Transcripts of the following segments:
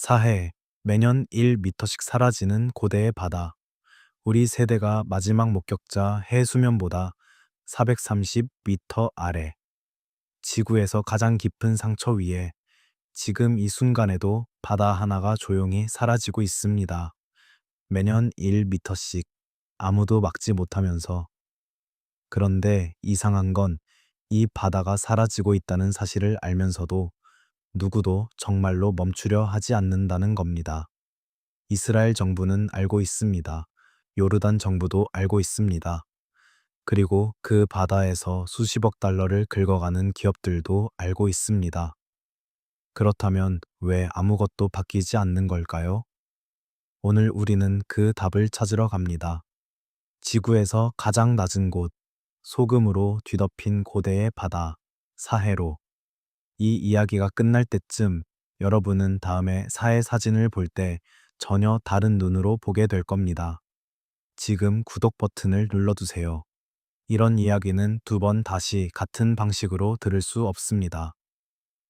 사해, 매년 1미터씩 사라지는 고대의 바다. 우리 세대가 마지막 목격자 해수면보다 430미터 아래, 지구에서 가장 깊은 상처 위에 지금 이 순간에도 바다 하나가 조용히 사라지고 있습니다. 매년 1미터씩 아무도 막지 못하면서. 그런데 이상한 건 이 바다가 사라지고 있다는 사실을 알면서도 누구도 정말로 멈추려 하지 않는다는 겁니다. 이스라엘 정부는 알고 있습니다. 요르단 정부도 알고 있습니다. 그리고 그 바다에서 수십억 달러를 긁어가는 기업들도 알고 있습니다. 그렇다면 왜 아무것도 바뀌지 않는 걸까요? 오늘 우리는 그 답을 찾으러 갑니다. 지구에서 가장 낮은 곳, 소금으로 뒤덮인 고대의 바다, 사해로. 이 이야기가 끝날 때쯤 여러분은 다음에 사해 사진을 볼 때 전혀 다른 눈으로 보게 될 겁니다. 지금 구독 버튼을 눌러두세요. 이런 이야기는 두 번 다시 같은 방식으로 들을 수 없습니다.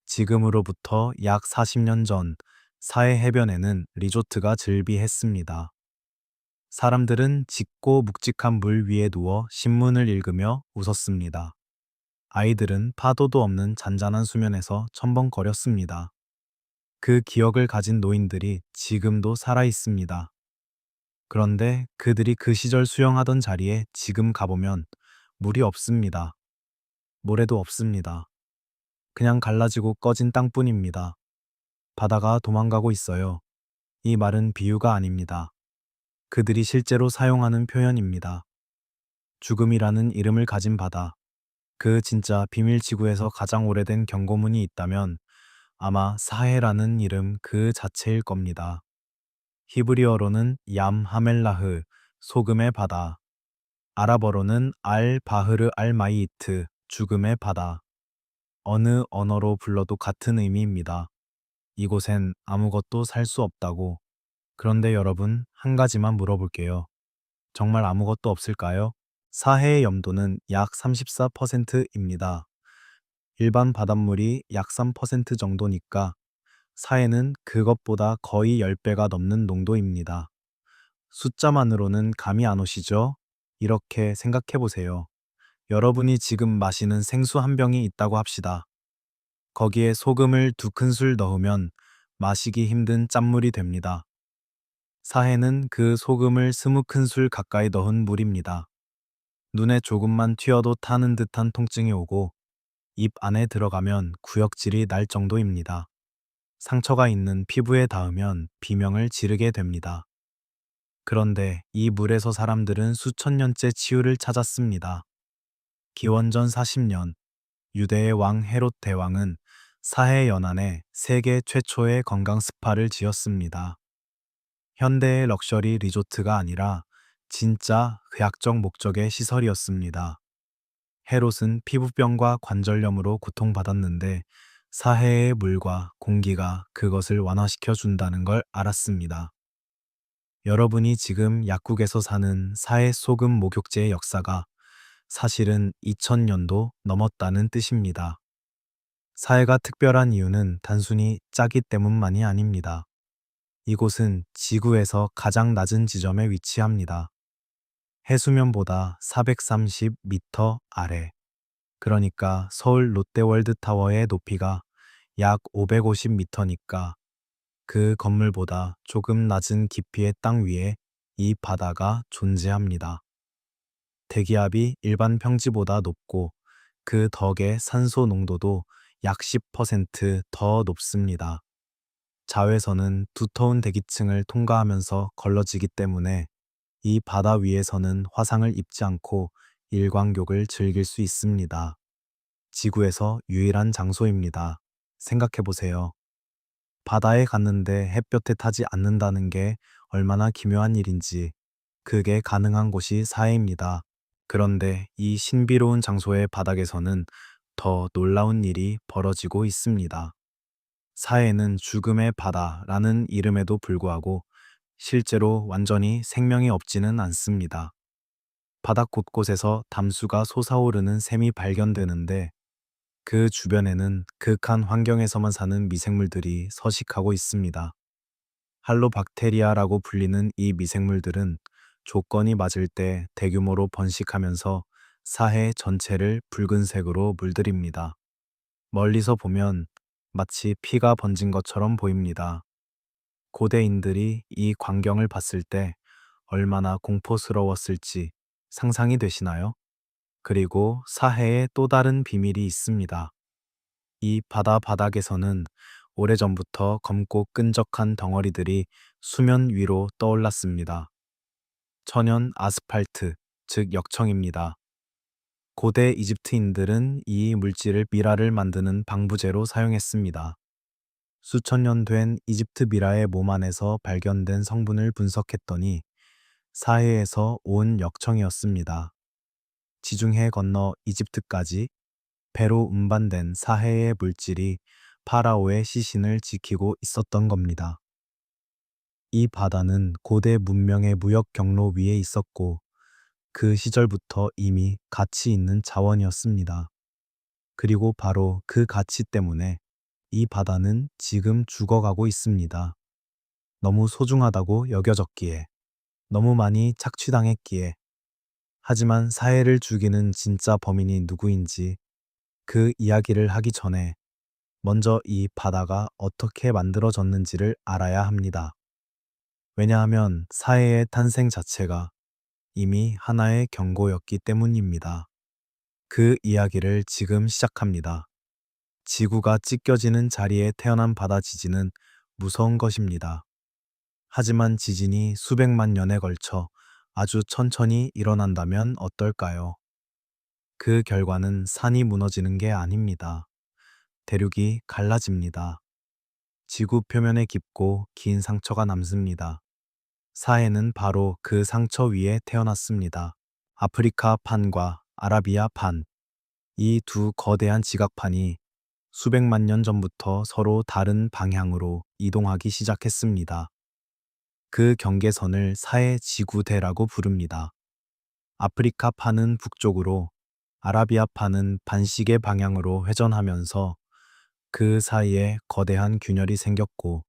지금으로부터 약 40년 전 사해 해변에는 리조트가 즐비했습니다. 사람들은 짙고 묵직한 물 위에 누워 신문을 읽으며 웃었습니다. 아이들은 파도도 없는 잔잔한 수면에서 첨벙거렸습니다. 그 기억을 가진 노인들이 지금도 살아 있습니다. 그런데 그들이 그 시절 수영하던 자리에 지금 가보면 물이 없습니다. 모래도 없습니다. 그냥 갈라지고 꺼진 땅뿐입니다. 바다가 도망가고 있어요. 이 말은 비유가 아닙니다. 그들이 실제로 사용하는 표현입니다. 죽음이라는 이름을 가진 바다. 그 진짜 비밀 지구에서 가장 오래된 경고문이 있다면 아마 사해라는 이름 그 자체일 겁니다. 히브리어로는 얌 하멜라흐, 소금의 바다. 아랍어로는 알 바흐르 알 마이이트, 죽음의 바다. 어느 언어로 불러도 같은 의미입니다. 이곳엔 아무것도 살 수 없다고. 그런데 여러분, 한 가지만 물어볼게요. 정말 아무것도 없을까요? 사해의 염도는 약 34%입니다. 일반 바닷물이 약 3% 정도니까 사해는 그것보다 거의 10배가 넘는 농도입니다. 숫자만으로는 감이 안 오시죠? 이렇게 생각해 보세요. 여러분이 지금 마시는 생수 한 병이 있다고 합시다. 거기에 소금을 2큰술 넣으면 마시기 힘든 짠물이 됩니다. 사해는 그 소금을 20큰술 가까이 넣은 물입니다. 눈에 조금만 튀어도 타는 듯한 통증이 오고 입 안에 들어가면 구역질이 날 정도입니다. 상처가 있는 피부에 닿으면 비명을 지르게 됩니다. 그런데 이 물에서 사람들은 수천 년째 치유를 찾았습니다. 기원전 40년, 유대의 왕 헤롯 대왕은 사해 연안에 세계 최초의 건강 스파를 지었습니다. 현대의 럭셔리 리조트가 아니라 진짜 의학적 목적의 시설이었습니다. 헤롯은 피부병과 관절염으로 고통받았는데 사해의 물과 공기가 그것을 완화시켜 준다는 걸 알았습니다. 여러분이 지금 약국에서 사는 사해 소금 목욕제의 역사가 사실은 2000년도 넘었다는 뜻입니다. 사해가 특별한 이유는 단순히 짜기 때문만이 아닙니다. 이곳은 지구에서 가장 낮은 지점에 위치합니다. 해수면보다 430미터 아래. 그러니까 서울 롯데월드타워의 높이가 약 550미터니까 그 건물보다 조금 낮은 깊이의 땅 위에 이 바다가 존재합니다. 대기압이 일반 평지보다 높고 그 덕에 산소 농도도 약 10%더 높습니다. 자외선은 두터운 대기층을 통과하면서 걸러지기 때문에 이 바다 위에서는 화상을 입지 않고 일광욕을 즐길 수 있습니다. 지구에서 유일한 장소입니다. 생각해 보세요. 바다에 갔는데 햇볕에 타지 않는다는 게 얼마나 기묘한 일인지. 그게 가능한 곳이 사해입니다. 그런데 이 신비로운 장소의 바닥에서는 더 놀라운 일이 벌어지고 있습니다. 사해는 죽음의 바다라는 이름에도 불구하고 실제로 완전히 생명이 없지는 않습니다. 바닥 곳곳에서 담수가 솟아오르는 샘이 발견되는데 그 주변에는 극한 환경에서만 사는 미생물들이 서식하고 있습니다. 할로박테리아라고 불리는 이 미생물들은 조건이 맞을 때 대규모로 번식하면서 사해 전체를 붉은색으로 물들입니다. 멀리서 보면 마치 피가 번진 것처럼 보입니다. 고대인들이 이 광경을 봤을 때 얼마나 공포스러웠을지 상상이 되시나요? 그리고 사해에 또 다른 비밀이 있습니다. 이 바다 바닥에서는 오래전부터 검고 끈적한 덩어리들이 수면 위로 떠올랐습니다. 천연 아스팔트, 즉 역청입니다. 고대 이집트인들은 이 물질을 미라를 만드는 방부제로 사용했습니다. 수천 년 된 이집트 미라의 몸 안에서 발견된 성분을 분석했더니 사해에서 온 역청이었습니다. 지중해 건너 이집트까지 배로 운반된 사해의 물질이 파라오의 시신을 지키고 있었던 겁니다. 이 바다는 고대 문명의 무역 경로 위에 있었고 그 시절부터 이미 가치 있는 자원이었습니다. 그리고 바로 그 가치 때문에 이 바다는 지금 죽어가고 있습니다. 너무 소중하다고 여겨졌기에, 너무 많이 착취당했기에, 하지만 사해를 죽이는 진짜 범인이 누구인지 그 이야기를 하기 전에 먼저 이 바다가 어떻게 만들어졌는지를 알아야 합니다. 왜냐하면 사해의 탄생 자체가 이미 하나의 경고였기 때문입니다. 그 이야기를 지금 시작합니다. 지구가 찢겨지는 자리에 태어난 바다 지진은 무서운 것입니다. 하지만 지진이 수백만 년에 걸쳐 아주 천천히 일어난다면 어떨까요? 그 결과는 산이 무너지는 게 아닙니다. 대륙이 갈라집니다. 지구 표면에 깊고 긴 상처가 남습니다. 사해는 바로 그 상처 위에 태어났습니다. 아프리카 판과 아라비아 판, 이 두 거대한 지각판이 수백만 년 전부터 서로 다른 방향으로 이동하기 시작했습니다. 그 경계선을 사해 지구대라고 부릅니다. 아프리카 판은 북쪽으로, 아라비아 판은 반시계 방향으로 회전하면서 그 사이에 거대한 균열이 생겼고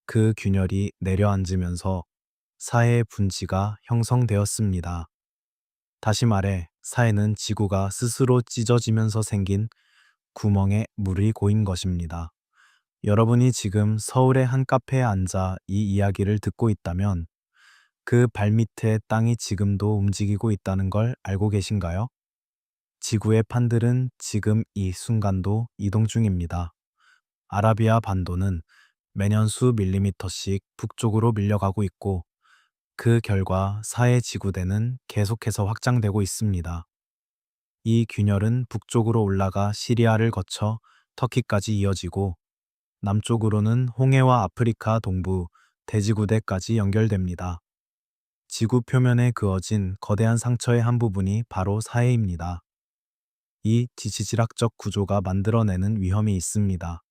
그 균열이 내려앉으면서 사해 분지가 형성되었습니다. 다시 말해 사해는 지구가 스스로 찢어지면서 생긴 구멍에 물이 고인 것입니다. 여러분이 지금 서울의 한 카페에 앉아 이 이야기를 듣고 있다면 그 발밑에 땅이 지금도 움직이고 있다는 걸 알고 계신가요? 지구의 판들은 지금 이 순간도 이동 중입니다. 아라비아 반도는 매년 수 밀리미터씩 북쪽으로 밀려가고 있고 그 결과 사해 지구대는 계속해서 확장되고 있습니다. 이 균열은 북쪽으로 올라가 시리아를 거쳐 터키까지 이어지고 남쪽으로는 홍해와 아프리카 동부 대지구대까지 연결됩니다. 지구 표면에 그어진 거대한 상처의 한 부분이 바로 사해입니다. 이 지지질학적 구조가 만들어내는 위험이 있습니다.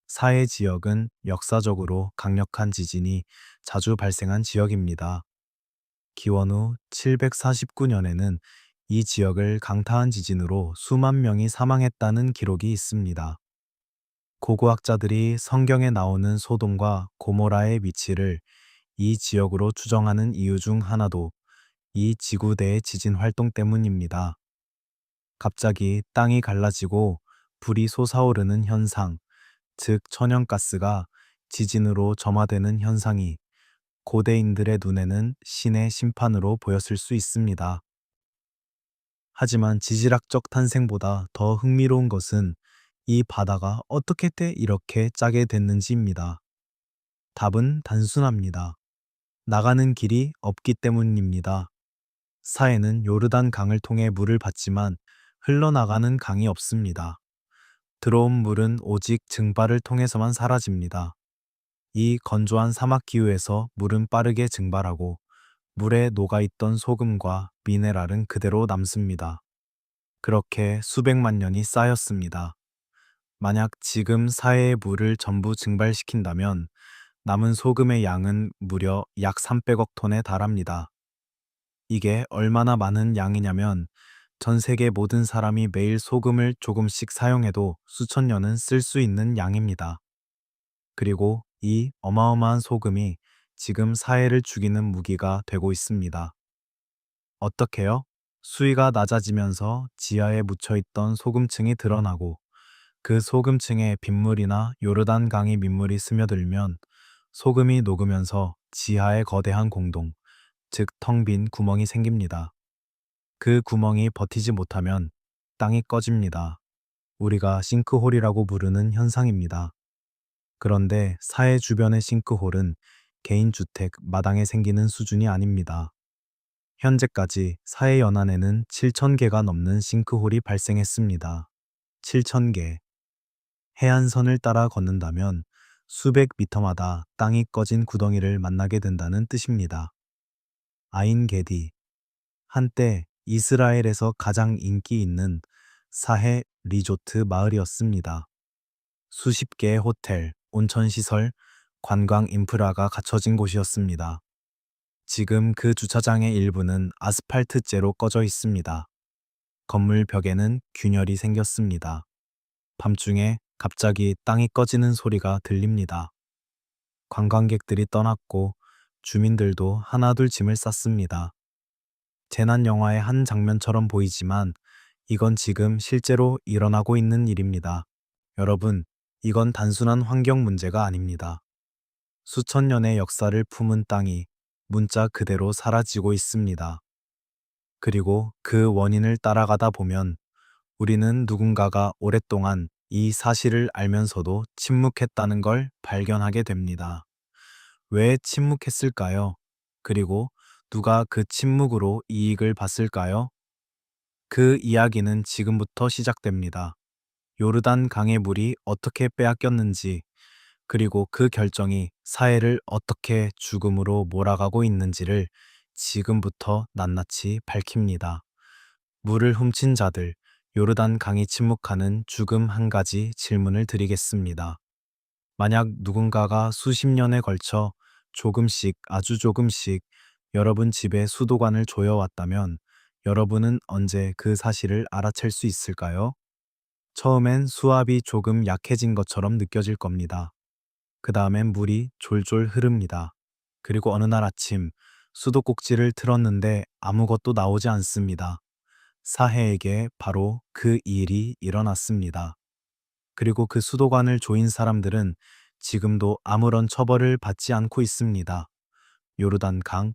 사해 지역은 역사적으로 강력한 지진이 자주 발생한 지역입니다. 기원 후 749년에는 이 지역을 강타한 지진으로 수만 명이 사망했다는 기록이 있습니다. 고고학자들이 성경에 나오는 소돔과 고모라의 위치를 이 지역으로 추정하는 이유 중 하나도 이 지구대의 지진 활동 때문입니다. 갑자기 땅이 갈라지고 불이 솟아오르는 현상, 즉 천연가스가 지진으로 점화되는 현상이 고대인들의 눈에는 신의 심판으로 보였을 수 있습니다. 하지만 지질학적 탄생보다 더 흥미로운 것은 이 바다가 어떻게 때 이렇게 짜게 됐는지입니다. 답은 단순합니다. 나가는 길이 없기 때문입니다. 사해는 요르단 강을 통해 물을 받지만 흘러나가는 강이 없습니다. 들어온 물은 오직 증발을 통해서만 사라집니다. 이 건조한 사막 기후에서 물은 빠르게 증발하고 물에 녹아있던 소금과 미네랄은 그대로 남습니다. 그렇게 수백만 년이 쌓였습니다. 만약 지금 사해의 물을 전부 증발시킨다면 남은 소금의 양은 무려 약 300억 톤에 달합니다. 이게 얼마나 많은 양이냐면 전 세계 모든 사람이 매일 소금을 조금씩 사용해도 수천 년은 쓸 수 있는 양입니다. 그리고 이 어마어마한 소금이 지금 사회를 죽이는 무기가 되고 있습니다. 어떻게요? 수위가 낮아지면서 지하에 묻혀있던 소금층이 드러나고 그 소금층에 빗물이나 요르단 강의 민물이 스며들면 소금이 녹으면서 지하에 거대한 공동, 즉 텅 빈 구멍이 생깁니다. 그 구멍이 버티지 못하면 땅이 꺼집니다. 우리가 싱크홀이라고 부르는 현상입니다. 그런데 사해 주변의 싱크홀은 개인 주택 마당에 생기는 수준이 아닙니다. 현재까지 사해 연안에는 7,000개가 넘는 싱크홀이 발생했습니다. 7,000개. 해안선을 따라 걷는다면 수백 미터마다 땅이 꺼진 구덩이를 만나게 된다는 뜻입니다. 아인게디. 한때 이스라엘에서 가장 인기 있는 사해 리조트 마을이었습니다. 수십 개의 호텔, 온천시설, 관광 인프라가 갖춰진 곳이었습니다. 지금 그 주차장의 일부는 아스팔트재로 꺼져 있습니다. 건물 벽에는 균열이 생겼습니다. 밤중에 갑자기 땅이 꺼지는 소리가 들립니다. 관광객들이 떠났고 주민들도 하나둘 짐을 쌌습니다. 재난 영화의 한 장면처럼 보이지만 이건 지금 실제로 일어나고 있는 일입니다. 여러분, 이건 단순한 환경 문제가 아닙니다. 수천 년의 역사를 품은 땅이 문자 그대로 사라지고 있습니다. 그리고 그 원인을 따라가다 보면 우리는 누군가가 오랫동안 이 사실을 알면서도 침묵했다는 걸 발견하게 됩니다. 왜 침묵했을까요? 그리고 누가 그 침묵으로 이익을 봤을까요? 그 이야기는 지금부터 시작됩니다. 요르단 강의 물이 어떻게 빼앗겼는지, 그리고 그 결정이 사회를 어떻게 죽음으로 몰아가고 있는지를 지금부터 낱낱이 밝힙니다. 물을 훔친 자들, 요르단 강이 침묵하는 죽음 한 가지 질문을 드리겠습니다. 만약 누군가가 수십 년에 걸쳐 조금씩, 아주 조금씩 여러분 집에 수도관을 조여왔다면 여러분은 언제 그 사실을 알아챌 수 있을까요? 처음엔 수압이 조금 약해진 것처럼 느껴질 겁니다. 그 다음엔 물이 졸졸 흐릅니다. 그리고 어느 날 아침 수도꼭지를 틀었는데 아무것도 나오지 않습니다. 사해에게 바로 그 일이 일어났습니다. 그리고 그 수도관을 조인 사람들은 지금도 아무런 처벌을 받지 않고 있습니다. 요르단 강,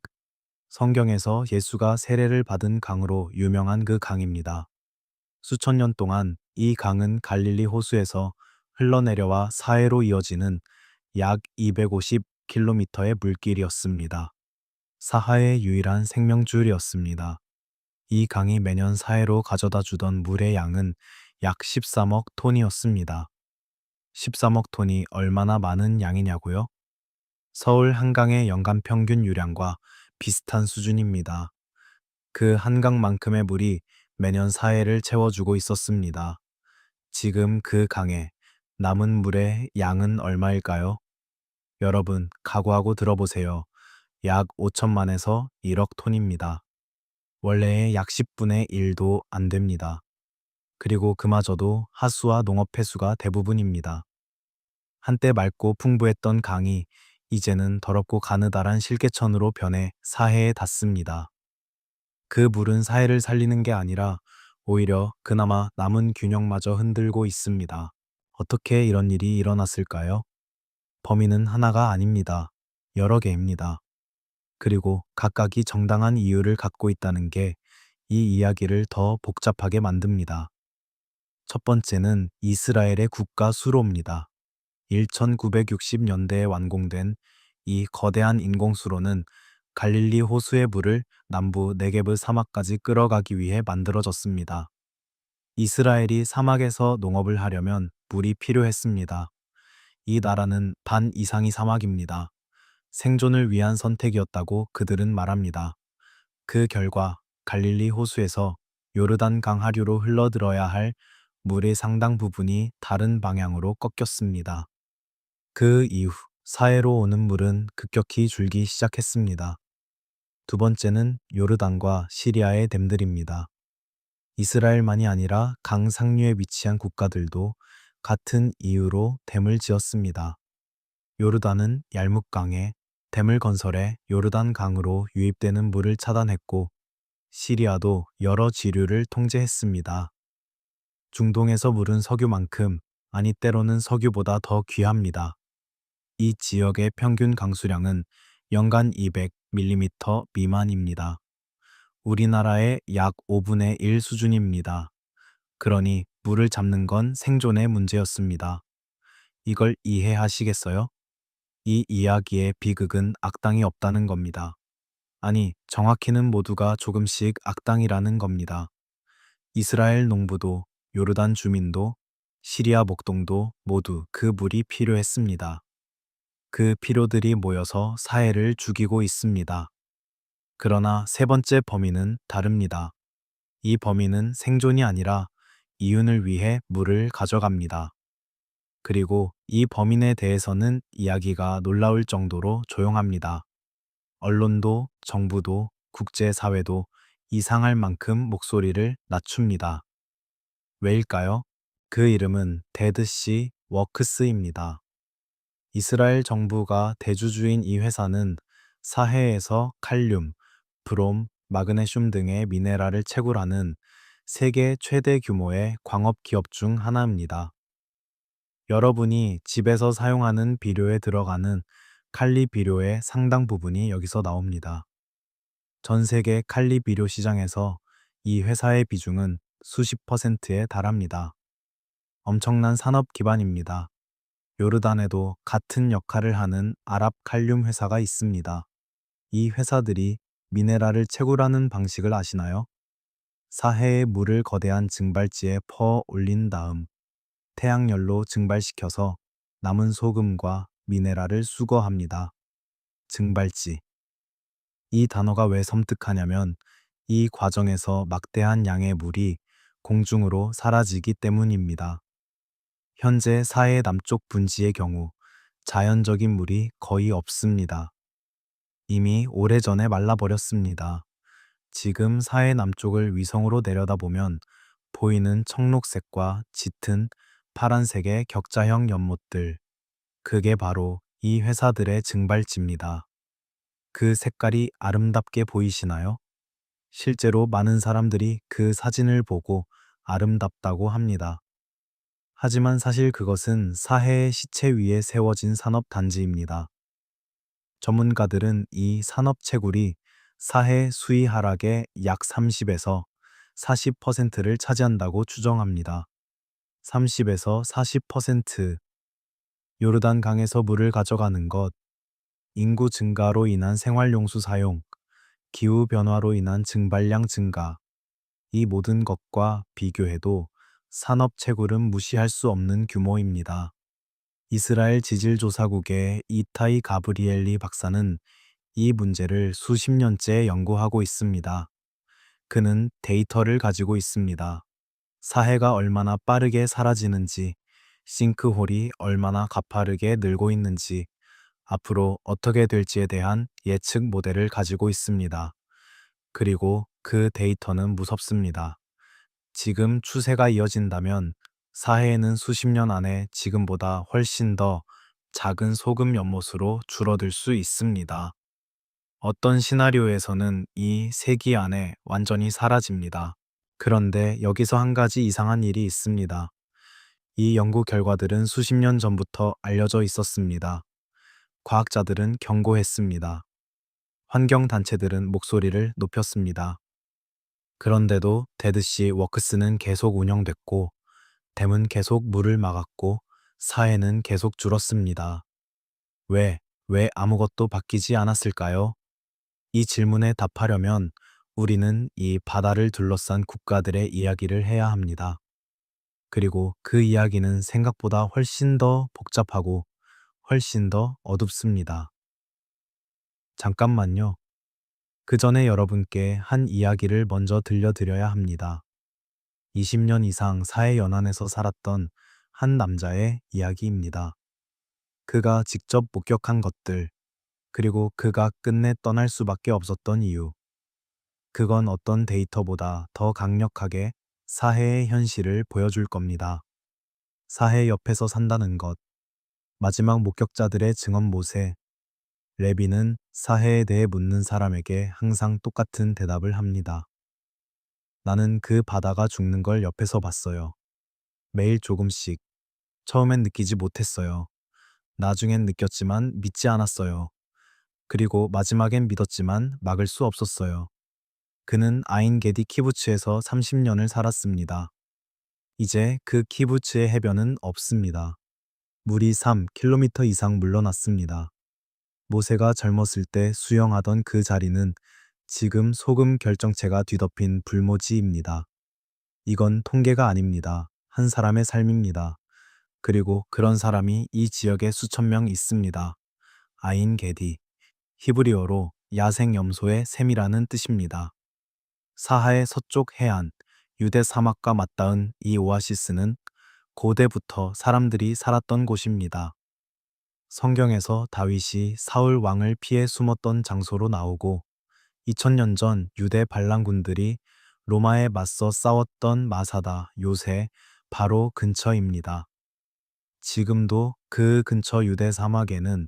성경에서 예수가 세례를 받은 강으로 유명한 그 강입니다. 수천 년 동안 이 강은 갈릴리 호수에서 흘러내려와 사해로 이어지는 약 250km의 물길이었습니다. 사하의 유일한 생명줄이었습니다. 이 강이 매년 사해로 가져다 주던 물의 양은 약 13억 톤이었습니다. 13억 톤이 얼마나 많은 양이냐고요? 서울 한강의 연간 평균 유량과 비슷한 수준입니다. 그 한강만큼의 물이 매년 사해를 채워주고 있었습니다. 지금 그 강에 남은 물의 양은 얼마일까요? 여러분, 각오하고 들어보세요. 약 5천만에서 1억 톤입니다. 원래의 약 10분의 1도 안 됩니다. 그리고 그마저도 하수와 농업 폐수가 대부분입니다. 한때 맑고 풍부했던 강이 이제는 더럽고 가느다란 실개천으로 변해 사해에 닿습니다. 그 물은 사해를 살리는 게 아니라 오히려 그나마 남은 균형마저 흔들고 있습니다. 어떻게 이런 일이 일어났을까요? 범인은 하나가 아닙니다. 여러 개입니다. 그리고 각각이 정당한 이유를 갖고 있다는 게 이 이야기를 더 복잡하게 만듭니다. 첫 번째는 이스라엘의 국가 수로입니다. 1960년대에 완공된 이 거대한 인공수로는 갈릴리 호수의 물을 남부 네게브 사막까지 끌어가기 위해 만들어졌습니다. 이스라엘이 사막에서 농업을 하려면 물이 필요했습니다. 이 나라는 반 이상이 사막입니다. 생존을 위한 선택이었다고 그들은 말합니다. 그 결과 갈릴리 호수에서 요르단 강 하류로 흘러들어야 할 물의 상당 부분이 다른 방향으로 꺾였습니다. 그 이후 사해로 오는 물은 급격히 줄기 시작했습니다. 두 번째는 요르단과 시리아의 댐들입니다. 이스라엘만이 아니라 강 상류에 위치한 국가들도 같은 이유로 댐을 지었습니다. 요르단은 yarmuk강에 댐을 건설해 요르단 강으로 유입되는 물을 차단했고 시리아도 여러 지류를 통제했습니다. 중동에서 물은 석유만큼, 아니 때로는 석유보다 더 귀합니다. 이 지역의 평균 강수량은 연간 200mm 미만입니다. 우리나라의 약 5분의 1 수준입니다. 그러니 물을 잡는 건 생존의 문제였습니다. 이걸 이해하시겠어요? 이 이야기의 비극은 악당이 없다는 겁니다. 아니, 정확히는 모두가 조금씩 악당이라는 겁니다. 이스라엘 농부도, 요르단 주민도, 시리아 목동도 모두 그 물이 필요했습니다. 그 필요들이 모여서 사회를 죽이고 있습니다. 그러나 세 번째 범인은 다릅니다. 이 범인은 생존이 아니라 이윤을 위해 물을 가져갑니다. 그리고 이 범인에 대해서는 이야기가 놀라울 정도로 조용합니다. 언론도, 정부도, 국제사회도 이상할 만큼 목소리를 낮춥니다. 왜일까요? 그 이름은 데드시 워크스입니다. 이스라엘 정부가 대주주인 이 회사는 사해에서 칼륨, 브롬, 마그네슘 등의 미네랄을 채굴하는 세계 최대 규모의 광업 기업 중 하나입니다. 여러분이 집에서 사용하는 비료에 들어가는 칼리 비료의 상당 부분이 여기서 나옵니다. 전 세계 칼리 비료 시장에서 이 회사의 비중은 수십 퍼센트에 달합니다. 엄청난 산업 기반입니다. 요르단에도 같은 역할을 하는 아랍 칼륨 회사가 있습니다. 이 회사들이 미네랄을 채굴하는 방식을 아시나요? 사해의 물을 거대한 증발지에 퍼 올린 다음 태양열로 증발시켜서 남은 소금과 미네랄을 수거합니다. 증발지. 이 단어가 왜 섬뜩하냐면 이 과정에서 막대한 양의 물이 공중으로 사라지기 때문입니다. 현재 사해 남쪽 분지의 경우 자연적인 물이 거의 없습니다. 이미 오래전에 말라버렸습니다. 지금 사해 남쪽을 위성으로 내려다보면 보이는 청록색과 짙은 파란색의 격자형 연못들, 그게 바로 이 회사들의 증발지입니다. 그 색깔이 아름답게 보이시나요? 실제로 많은 사람들이 그 사진을 보고 아름답다고 합니다. 하지만 사실 그것은 사해의 시체 위에 세워진 산업단지입니다. 전문가들은 이 산업 채굴이 사해 수위 하락의 약 30에서 40%를 차지한다고 추정합니다. 30에서 40%. 요르단 강에서 물을 가져가는 것, 인구 증가로 인한 생활용수 사용, 기후 변화로 인한 증발량 증가, 이 모든 것과 비교해도 산업 채굴은 무시할 수 없는 규모입니다. 이스라엘 지질조사국의 이타이 가브리엘리 박사는 이 문제를 수십 년째 연구하고 있습니다. 그는 데이터를 가지고 있습니다. 사해가 얼마나 빠르게 사라지는지, 싱크홀이 얼마나 가파르게 늘고 있는지, 앞으로 어떻게 될지에 대한 예측 모델을 가지고 있습니다. 그리고 그 데이터는 무섭습니다. 지금 추세가 이어진다면 사해에는 수십 년 안에 지금보다 훨씬 더 작은 소금 연못으로 줄어들 수 있습니다. 어떤 시나리오에서는 이 세기 안에 완전히 사라집니다. 그런데 여기서 한 가지 이상한 일이 있습니다. 이 연구 결과들은 수십 년 전부터 알려져 있었습니다. 과학자들은 경고했습니다. 환경단체들은 목소리를 높였습니다. 그런데도 데드시 워크스는 계속 운영됐고, 댐은 계속 물을 막았고, 사해는 계속 줄었습니다. 왜 아무것도 바뀌지 않았을까요? 이 질문에 답하려면 우리는 이 바다를 둘러싼 국가들의 이야기를 해야 합니다. 그리고 그 이야기는 생각보다 훨씬 더 복잡하고 훨씬 더 어둡습니다. 잠깐만요. 그 전에 여러분께 한 이야기를 먼저 들려드려야 합니다. 20년 이상 사해연안에서 살았던 한 남자의 이야기입니다. 그가 직접 목격한 것들, 그리고 그가 끝내 떠날 수밖에 없었던 이유. 그건 어떤 데이터보다 더 강력하게 사해의 현실을 보여줄 겁니다. 사해 옆에서 산다는 것, 마지막 목격자들의 증언 모세, 레비는 사해에 대해 묻는 사람에게 항상 똑같은 대답을 합니다. 나는 그 바다가 죽는 걸 옆에서 봤어요. 매일 조금씩. 처음엔 느끼지 못했어요. 나중엔 느꼈지만 믿지 않았어요. 그리고 마지막엔 믿었지만 막을 수 없었어요. 그는 아인게디 키부츠에서 30년을 살았습니다. 이제 그 키부츠의 해변은 없습니다. 물이 3km 이상 물러났습니다. 모세가 젊었을 때 수영하던 그 자리는 지금 소금 결정체가 뒤덮인 불모지입니다. 이건 통계가 아닙니다. 한 사람의 삶입니다. 그리고 그런 사람이 이 지역에 수천 명 있습니다. 아인 게디, 히브리어로 야생염소의 샘이라는 뜻입니다. 사하의 서쪽 해안, 유대 사막과 맞닿은 이 오아시스는 고대부터 사람들이 살았던 곳입니다. 성경에서 다윗이 사울 왕을 피해 숨었던 장소로 나오고 2000년 전 유대 반란군들이 로마에 맞서 싸웠던 마사다, 요새 바로 근처입니다. 지금도 그 근처 유대 사막에는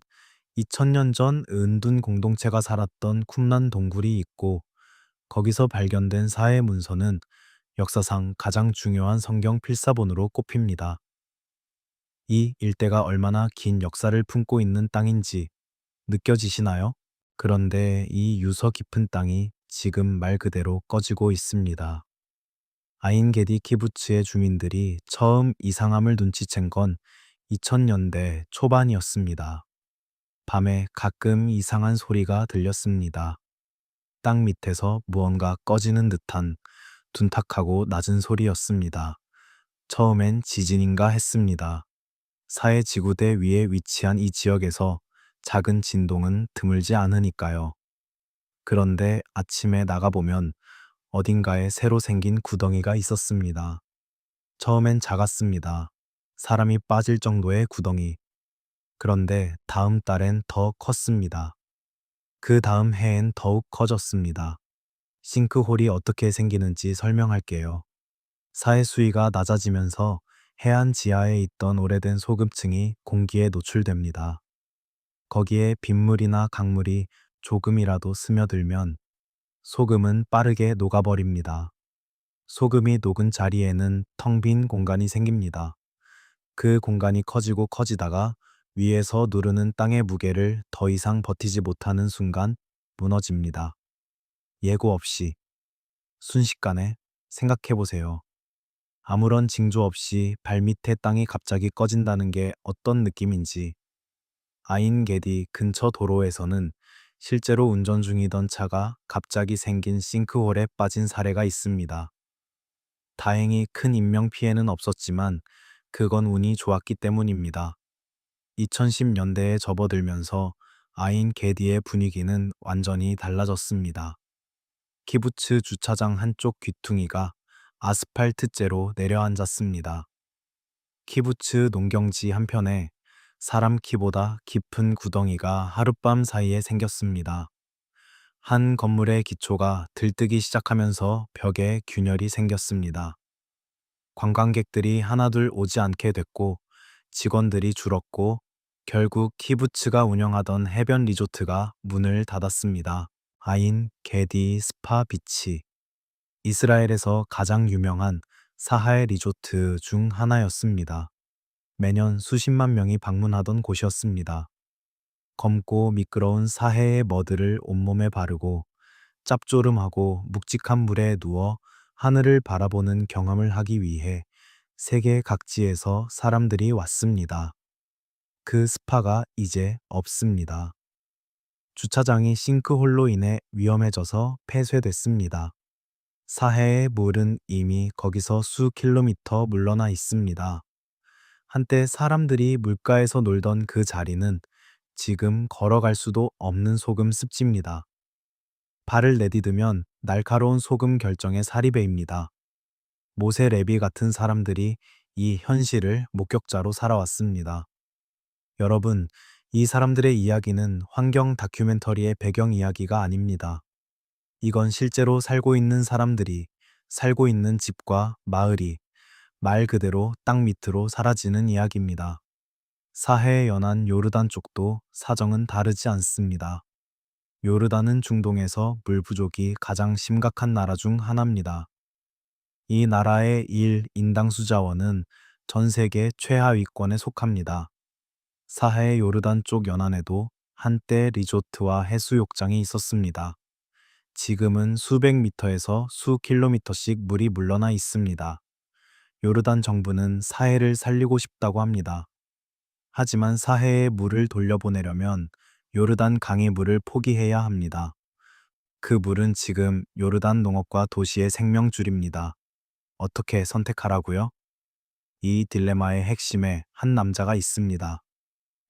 2000년 전 은둔 공동체가 살았던 쿰란 동굴이 있고 거기서 발견된 사해 문서는 역사상 가장 중요한 성경 필사본으로 꼽힙니다. 이 일대가 얼마나 긴 역사를 품고 있는 땅인지 느껴지시나요? 그런데 이 유서 깊은 땅이 지금 말 그대로 꺼지고 있습니다. 아인게디 키부츠의 주민들이 처음 이상함을 눈치챈 건 2000년대 초반이었습니다. 밤에 가끔 이상한 소리가 들렸습니다. 땅 밑에서 무언가 꺼지는 듯한 둔탁하고 낮은 소리였습니다. 처음엔 지진인가 했습니다. 사해 지구대 위에 위치한 이 지역에서 작은 진동은 드물지 않으니까요. 그런데 아침에 나가보면 어딘가에 새로 생긴 구덩이가 있었습니다. 처음엔 작았습니다. 사람이 빠질 정도의 구덩이. 그런데 다음 달엔 더 컸습니다. 그 다음 해엔 더욱 커졌습니다. 싱크홀이 어떻게 생기는지 설명할게요. 사해 수위가 낮아지면서 해안 지하에 있던 오래된 소금층이 공기에 노출됩니다. 거기에 빗물이나 강물이 조금이라도 스며들면 소금은 빠르게 녹아버립니다. 소금이 녹은 자리에는 텅 빈 공간이 생깁니다. 그 공간이 커지고 커지다가 위에서 누르는 땅의 무게를 더 이상 버티지 못하는 순간 무너집니다. 예고 없이, 순식간에 생각해보세요. 아무런 징조 없이 발밑에 땅이 갑자기 꺼진다는 게 어떤 느낌인지. 아인게디 근처 도로에서는 실제로 운전 중이던 차가 갑자기 생긴 싱크홀에 빠진 사례가 있습니다. 다행히 큰 인명피해는 없었지만 그건 운이 좋았기 때문입니다. 2010년대에 접어들면서 아인게디의 분위기는 완전히 달라졌습니다. 키부츠 주차장 한쪽 귀퉁이가 아스팔트째로 내려앉았습니다. 키부츠 농경지 한편에 사람 키보다 깊은 구덩이가 하룻밤 사이에 생겼습니다. 한 건물의 기초가 들뜨기 시작하면서 벽에 균열이 생겼습니다. 관광객들이 하나둘 오지 않게 됐고 직원들이 줄었고 결국 키부츠가 운영하던 해변 리조트가 문을 닫았습니다. 아인 게디 스파 비치. 이스라엘에서 가장 유명한 사하의 리조트 중 하나였습니다. 매년 수십만 명이 방문하던 곳이었습니다. 검고 미끄러운 사해의 머드를 온몸에 바르고 짭조름하고 묵직한 물에 누워 하늘을 바라보는 경험을 하기 위해 세계 각지에서 사람들이 왔습니다. 그 스파가 이제 없습니다. 주차장이 싱크홀로 인해 위험해져서 폐쇄됐습니다. 사해의 물은 이미 거기서 수 킬로미터 물러나 있습니다. 한때 사람들이 물가에서 놀던 그 자리는 지금 걸어갈 수도 없는 소금 습지입니다. 발을 내디디면 날카로운 소금 결정의 사리배입니다. 모세 레비 같은 사람들이 이 현실을 목격자로 살아왔습니다. 여러분, 이 사람들의 이야기는 환경 다큐멘터리의 배경 이야기가 아닙니다. 이건 실제로 살고 있는 사람들이 살고 있는 집과 마을이 말 그대로 땅 밑으로 사라지는 이야기입니다. 사해에 연한 요르단 쪽도 사정은 다르지 않습니다. 요르단은 중동에서 물 부족이 가장 심각한 나라 중 하나입니다. 이 나라의 인당수 자원은 전 세계 최하위권에 속합니다. 사해 요르단 쪽 연안에도 한때 리조트와 해수욕장이 있었습니다. 지금은 수백 미터에서 수 킬로미터씩 물이 물러나 있습니다. 요르단 정부는 사해를 살리고 싶다고 합니다. 하지만 사해에 물을 돌려보내려면 요르단 강의 물을 포기해야 합니다. 그 물은 지금 요르단 농업과 도시의 생명줄입니다. 어떻게 선택하라고요? 이 딜레마의 핵심에 한 남자가 있습니다.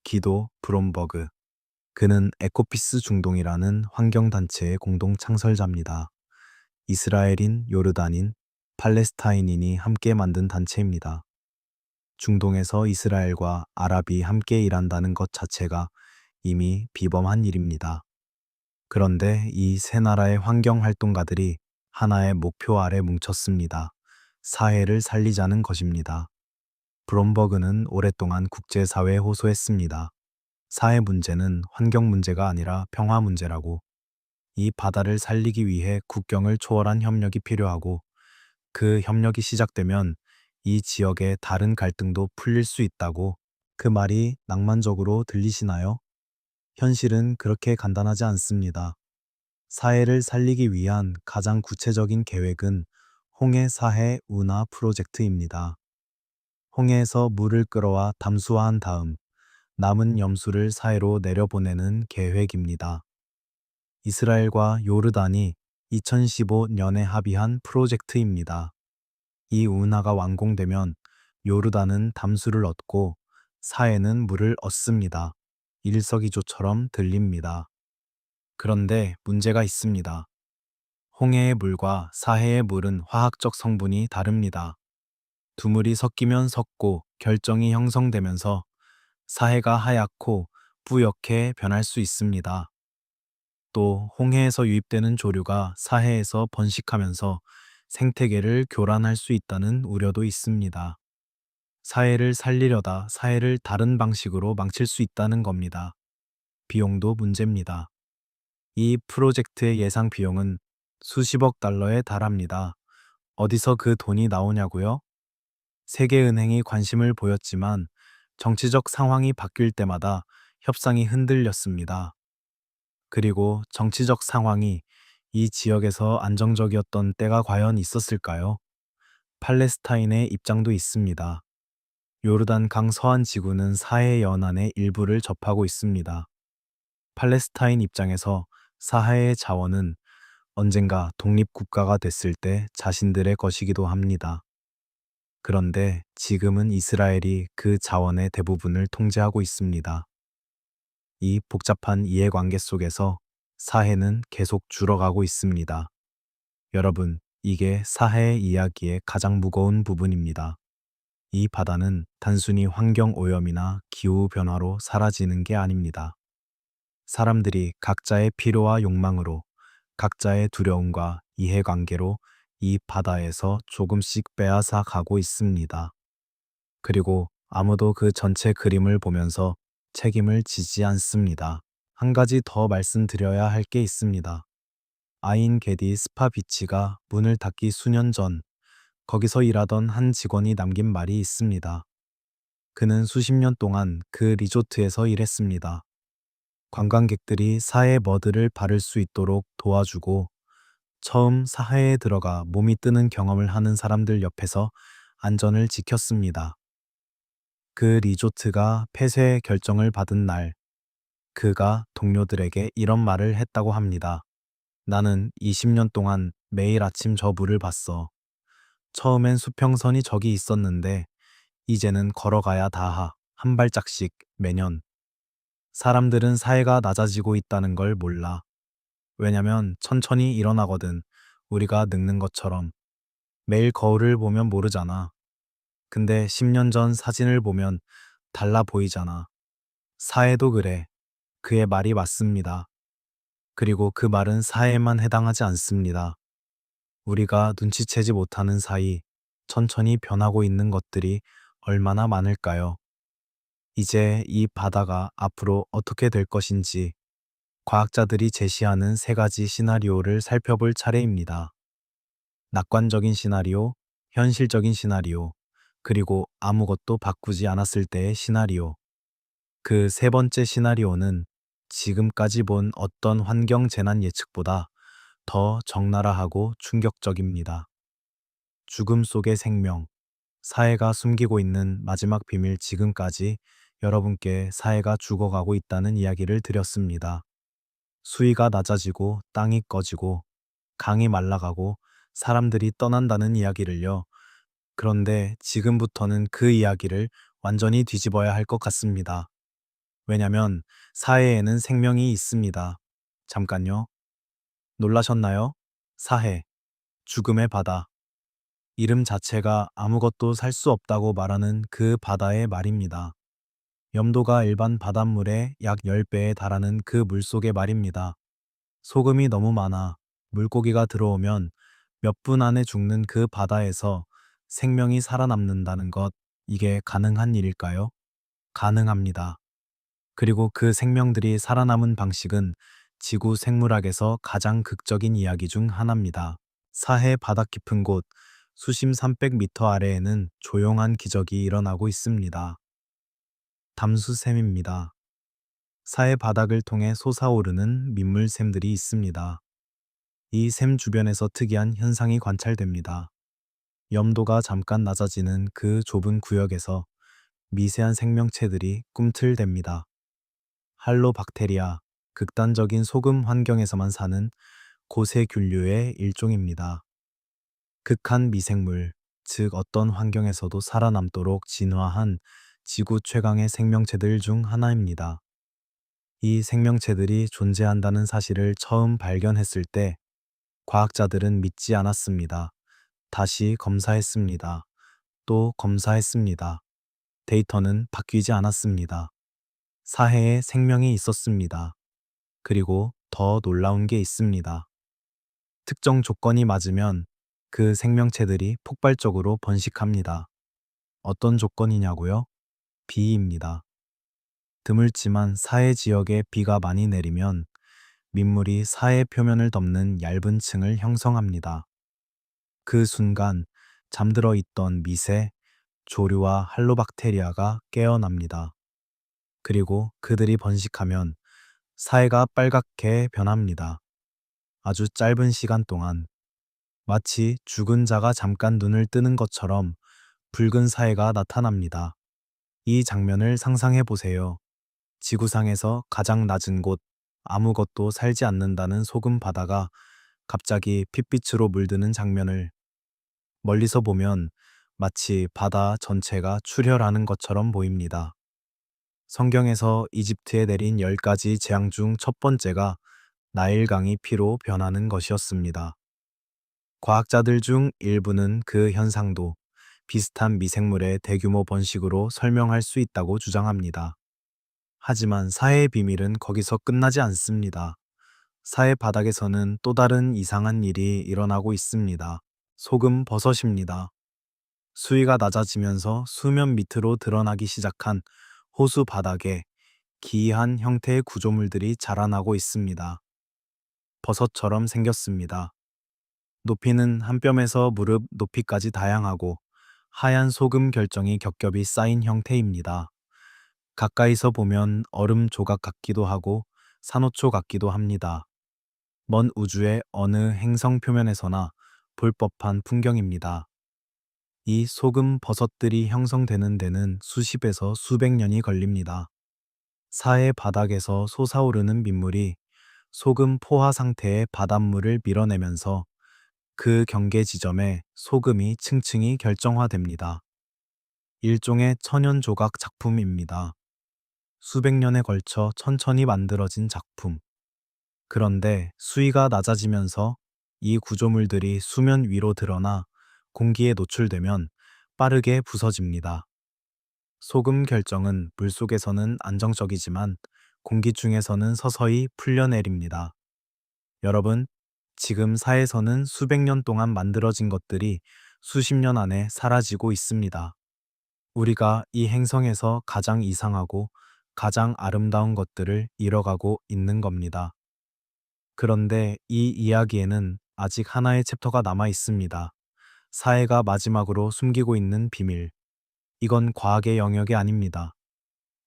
기도 브롬버그. 그는 에코피스 중동이라는 환경단체의 공동 창설자입니다. 이스라엘인, 요르단인, 팔레스타인인이 함께 만든 단체입니다. 중동에서 이스라엘과 아랍이 함께 일한다는 것 자체가 이미 비범한 일입니다. 그런데 이 세 나라의 환경활동가들이 하나의 목표 아래 뭉쳤습니다. 사해를 살리자는 것입니다. 브롬버그는 오랫동안 국제사회에 호소했습니다. 사해 문제는 환경 문제가 아니라 평화 문제라고, 이 바다를 살리기 위해 국경을 초월한 협력이 필요하고, 그 협력이 시작되면 이 지역의 다른 갈등도 풀릴 수 있다고. 그 말이 낭만적으로 들리시나요? 현실은 그렇게 간단하지 않습니다. 사해를 살리기 위한 가장 구체적인 계획은 홍해 사해 운하 프로젝트입니다. 홍해에서 물을 끌어와 담수화한 다음 남은 염수를 사해로 내려보내는 계획입니다. 이스라엘과 요르단이 2015년에 합의한 프로젝트입니다. 이 운하가 완공되면 요르단은 담수를 얻고 사해는 물을 얻습니다. 일석이조처럼 들립니다. 그런데 문제가 있습니다. 홍해의 물과 사해의 물은 화학적 성분이 다릅니다. 두 물이 섞이면 섞고 결정이 형성되면서 사해가 하얗고 뿌옇게 변할 수 있습니다. 또 홍해에서 유입되는 조류가 사해에서 번식하면서 생태계를 교란할 수 있다는 우려도 있습니다. 사해를 살리려다 사해를 다른 방식으로 망칠 수 있다는 겁니다. 비용도 문제입니다. 이 프로젝트의 예상 비용은 수십억 달러에 달합니다. 어디서 그 돈이 나오냐고요? 세계은행이 관심을 보였지만 정치적 상황이 바뀔 때마다 협상이 흔들렸습니다. 그리고 정치적 상황이 이 지역에서 안정적이었던 때가 과연 있었을까요? 팔레스타인의 입장도 있습니다. 요르단 강 서안 지구는 사해 연안의 일부를 접하고 있습니다. 팔레스타인 입장에서 사해의 자원은 언젠가 독립국가가 됐을 때 자신들의 것이기도 합니다. 그런데 지금은 이스라엘이 그 자원의 대부분을 통제하고 있습니다. 이 복잡한 이해관계 속에서 사해는 계속 줄어가고 있습니다. 여러분, 이게 사해 이야기의 가장 무거운 부분입니다. 이 바다는 단순히 환경 오염이나 기후 변화로 사라지는 게 아닙니다. 사람들이 각자의 필요와 욕망으로, 각자의 두려움과 이해관계로 이 바다에서 조금씩 빼앗아 가고 있습니다. 그리고 아무도 그 전체 그림을 보면서 책임을 지지 않습니다. 한 가지 더 말씀드려야 할 게 있습니다. 아인 게디 스파 비치가 문을 닫기 수년 전 거기서 일하던 한 직원이 남긴 말이 있습니다. 그는 수십 년 동안 그 리조트에서 일했습니다. 관광객들이 사해 머드를 바를 수 있도록 도와주고 처음 사해에 들어가 몸이 뜨는 경험을 하는 사람들 옆에서 안전을 지켰습니다. 그 리조트가 폐쇄 결정을 받은 날, 그가 동료들에게 이런 말을 했다고 합니다. 나는 20년 동안 매일 아침 저 물을 봤어. 처음엔 수평선이 저기 있었는데 이제는 걸어가야 닿아 한 발짝씩 매년. 사람들은 사해가 낮아지고 있다는 걸 몰라. 왜냐면 천천히 일어나거든. 우리가 늙는 것처럼. 매일 거울을 보면 모르잖아. 근데 10년 전 사진을 보면 달라 보이잖아. 사해도 그래. 그의 말이 맞습니다. 그리고 그 말은 사해에만 해당하지 않습니다. 우리가 눈치채지 못하는 사이 천천히 변하고 있는 것들이 얼마나 많을까요? 이제 이 바다가 앞으로 어떻게 될 것인지 과학자들이 제시하는 세 가지 시나리오를 살펴볼 차례입니다. 낙관적인 시나리오, 현실적인 시나리오, 그리고 아무것도 바꾸지 않았을 때의 시나리오. 그 세 번째 시나리오는 지금까지 본 어떤 환경 재난 예측보다 더 적나라하고 충격적입니다. 죽음 속의 생명, 사회가 숨기고 있는 마지막 비밀. 지금까지 여러분께 사회가 죽어가고 있다는 이야기를 드렸습니다. 수위가 낮아지고 땅이 꺼지고 강이 말라가고 사람들이 떠난다는 이야기를요. 그런데 지금부터는 그 이야기를 완전히 뒤집어야 할 것 같습니다. 왜냐면 사해에는 생명이 있습니다. 잠깐요. 놀라셨나요? 사해, 죽음의 바다. 이름 자체가 아무것도 살 수 없다고 말하는 그 바다의 말입니다. 염도가 일반 바닷물의 약 10배에 달하는 그 물속의 말입니다. 소금이 너무 많아 물고기가 들어오면 몇 분 안에 죽는 그 바다에서 생명이 살아남는다는 것, 이게 가능한 일일까요? 가능합니다. 그리고 그 생명들이 살아남은 방식은 지구 생물학에서 가장 극적인 이야기 중 하나입니다. 사해 바닥 깊은 곳, 수심 300m 아래에는 조용한 기적이 일어나고 있습니다. 담수샘입니다. 사해 바닥을 통해 솟아오르는 민물샘들이 있습니다. 이 샘 주변에서 특이한 현상이 관찰됩니다. 염도가 잠깐 낮아지는 그 좁은 구역에서 미세한 생명체들이 꿈틀댑니다. 할로박테리아, 극단적인 소금 환경에서만 사는 고세균류의 일종입니다. 극한 미생물, 즉 어떤 환경에서도 살아남도록 진화한 지구 최강의 생명체들 중 하나입니다. 이 생명체들이 존재한다는 사실을 처음 발견했을 때 과학자들은 믿지 않았습니다. 다시 검사했습니다. 또 검사했습니다. 데이터는 바뀌지 않았습니다. 사해에 생명이 있었습니다. 그리고 더 놀라운 게 있습니다. 특정 조건이 맞으면 그 생명체들이 폭발적으로 번식합니다. 어떤 조건이냐고요? 비입니다. 드물지만 사해 지역에 비가 많이 내리면 민물이 사해 표면을 덮는 얇은 층을 형성합니다. 그 순간 잠들어 있던 미세, 조류와 할로박테리아가 깨어납니다. 그리고 그들이 번식하면 사해가 빨갛게 변합니다. 아주 짧은 시간 동안 마치 죽은 자가 잠깐 눈을 뜨는 것처럼 붉은 사해가 나타납니다. 이 장면을 상상해 보세요. 지구상에서 가장 낮은 곳, 아무것도 살지 않는다는 소금 바다가 갑자기 핏빛으로 물드는 장면을 멀리서 보면 마치 바다 전체가 출혈하는 것처럼 보입니다. 성경에서 이집트에 내린 10가지 재앙 중 첫 번째가 나일강이 피로 변하는 것이었습니다. 과학자들 중 일부는 그 현상도 비슷한 미생물의 대규모 번식으로 설명할 수 있다고 주장합니다. 하지만 사해의 비밀은 거기서 끝나지 않습니다. 사해 바닥에서는 또 다른 이상한 일이 일어나고 있습니다. 소금 버섯입니다. 수위가 낮아지면서 수면 밑으로 드러나기 시작한 호수 바닥에 기이한 형태의 구조물들이 자라나고 있습니다. 버섯처럼 생겼습니다. 높이는 한 뼘에서 무릎 높이까지 다양하고 하얀 소금 결정이 겹겹이 쌓인 형태입니다. 가까이서 보면 얼음 조각 같기도 하고 산호초 같기도 합니다. 먼 우주의 어느 행성 표면에서나 볼 법한 풍경입니다. 이 소금 버섯들이 형성되는 데는 수십에서 수백 년이 걸립니다. 사해 바닥에서 솟아오르는 민물이 소금 포화 상태의 바닷물을 밀어내면서 그 경계 지점에 소금이 층층이 결정화됩니다. 일종의 천연 조각 작품입니다. 수백 년에 걸쳐 천천히 만들어진 작품. 그런데 수위가 낮아지면서 이 구조물들이 수면 위로 드러나 공기에 노출되면 빠르게 부서집니다. 소금 결정은 물속에서는 안정적이지만 공기 중에서는 서서히 풀려내립니다. 여러분, 지금 사에서는 수백 년 동안 만들어진 것들이 수십 년 안에 사라지고 있습니다. 우리가 이 행성에서 가장 이상하고 가장 아름다운 것들을 잃어가고 있는 겁니다. 그런데 이 이야기에는 아직 하나의 챕터가 남아 있습니다. 사회가 마지막으로 숨기고 있는 비밀. 이건 과학의 영역이 아닙니다.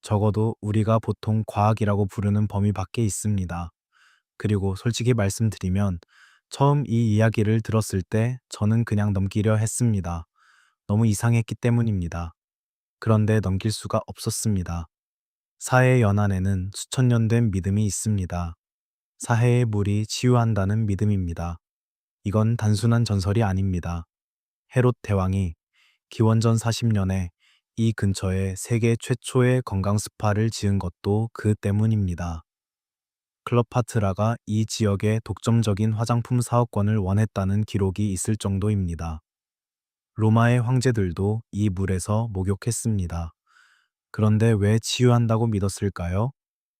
적어도 우리가 보통 과학이라고 부르는 범위 밖에 있습니다. 그리고 솔직히 말씀드리면 처음 이 이야기를 들었을 때 저는 그냥 넘기려 했습니다. 너무 이상했기 때문입니다. 그런데 넘길 수가 없었습니다. 사해의 연안에는 수천 년 된 믿음이 있습니다. 사해의 물이 치유한다는 믿음입니다. 이건 단순한 전설이 아닙니다. 헤롯 대왕이 기원전 40년에 이 근처에 세계 최초의 건강 스파를 지은 것도 그 때문입니다. 클레오파트라가 이 지역에 독점적인 화장품 사업권을 원했다는 기록이 있을 정도입니다. 로마의 황제들도 이 물에서 목욕했습니다. 그런데 왜 치유한다고 믿었을까요?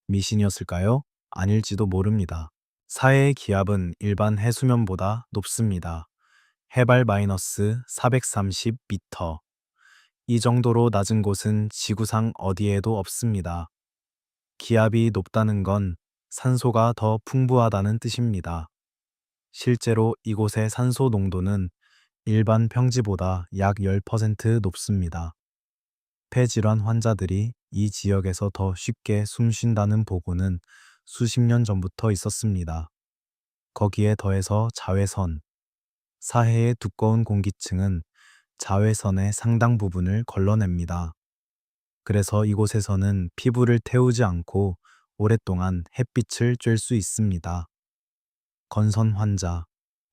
미신이었을까요? 아닐지도 모릅니다. 사해의 기압은 일반 해수면보다 높습니다. 해발 마이너스 430m. 이 정도로 낮은 곳은 지구상 어디에도 없습니다. 기압이 높다는 건 산소가 더 풍부하다는 뜻입니다. 실제로 이곳의 산소 농도는 일반 평지보다 약 10% 높습니다. 폐질환 환자들이 이 지역에서 더 쉽게 숨 쉰다는 보고는 수십 년 전부터 있었습니다. 거기에 더해서 자외선, 사해의 두꺼운 공기층은 자외선의 상당 부분을 걸러냅니다. 그래서 이곳에서는 피부를 태우지 않고 오랫동안 햇빛을 쬐 수 있습니다. 건선 환자,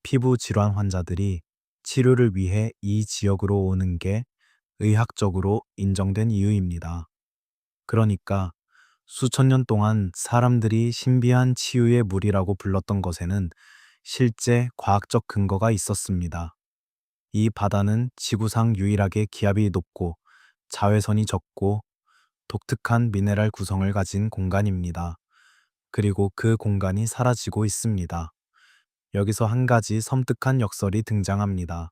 피부 질환 환자들이 치료를 위해 이 지역으로 오는 게 의학적으로 인정된 이유입니다. 그러니까 수천 년 동안 사람들이 신비한 치유의 물이라고 불렀던 것에는 실제 과학적 근거가 있었습니다. 이 바다는 지구상 유일하게 기압이 높고 자외선이 적고 독특한 미네랄 구성을 가진 공간입니다. 그리고 그 공간이 사라지고 있습니다. 여기서 한 가지 섬뜩한 역설이 등장합니다.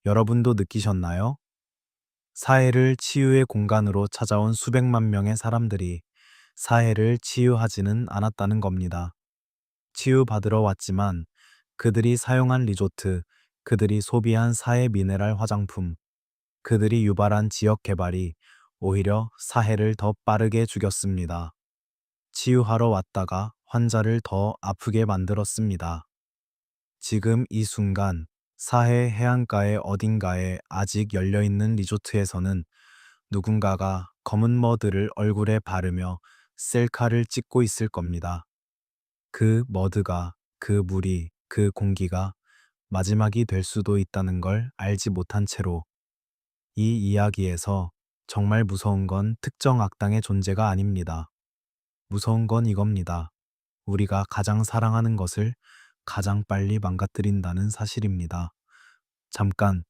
여러분도 느끼셨나요? 사해를 치유의 공간으로 찾아온 수백만 명의 사람들이 사해를 치유하지는 않았다는 겁니다. 치유받으러 왔지만 그들이 사용한 리조트, 그들이 소비한 사해 미네랄 화장품, 그들이 유발한 지역 개발이 오히려 사해를 더 빠르게 죽였습니다. 치유하러 왔다가 환자를 더 아프게 만들었습니다. 지금 이 순간 사해 해안가의 어딘가에 아직 열려있는 리조트에서는 누군가가 검은 머드를 얼굴에 바르며 셀카를 찍고 있을 겁니다. 그 머드가, 그 물이, 그 공기가 마지막이 될 수도 있다는 걸 알지 못한 채로 이 이야기에서 정말 무서운 건 특정 악당의 존재가 아닙니다. 무서운 건 이겁니다. 우리가 가장 사랑하는 것을 가장 빨리 망가뜨린다는 사실입니다. 잠깐,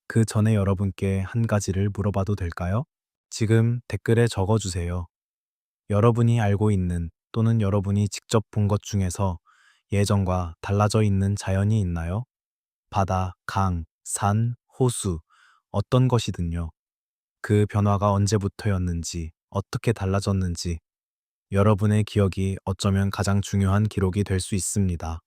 그 전에 여러분께 한 가지를 물어봐도 될까요? 지금 댓글에 적어주세요. 여러분이 알고 있는 또는 여러분이 직접 본 것 중에서 예전과 달라져 있는 자연이 있나요? 바다, 강, 산, 호수, 어떤 것이든요. 그 변화가 언제부터였는지, 어떻게 달라졌는지, 여러분의 기억이 어쩌면 가장 중요한 기록이 될 수 있습니다.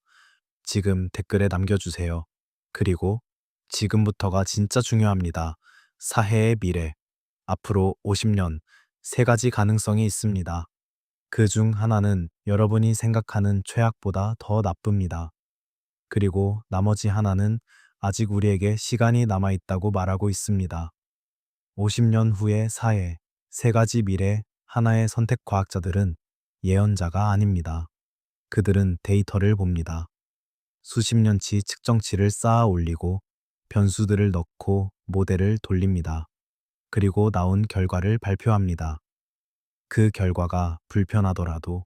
지금 댓글에 남겨주세요. 그리고 지금부터가 진짜 중요합니다. 사해의 미래. 앞으로 50년, 세 가지 가능성이 있습니다. 그 중 하나는 여러분이 생각하는 최악보다 더 나쁩니다. 그리고 나머지 하나는 아직 우리에게 시간이 남아있다고 말하고 있습니다. 50년 후의 사해, 세 가지 미래, 하나의 선택 과학자들은 예언자가 아닙니다. 그들은 데이터를 봅니다. 수십 년치 측정치를 쌓아 올리고 변수들을 넣고 모델을 돌립니다. 그리고 나온 결과를 발표합니다. 그 결과가 불편하더라도,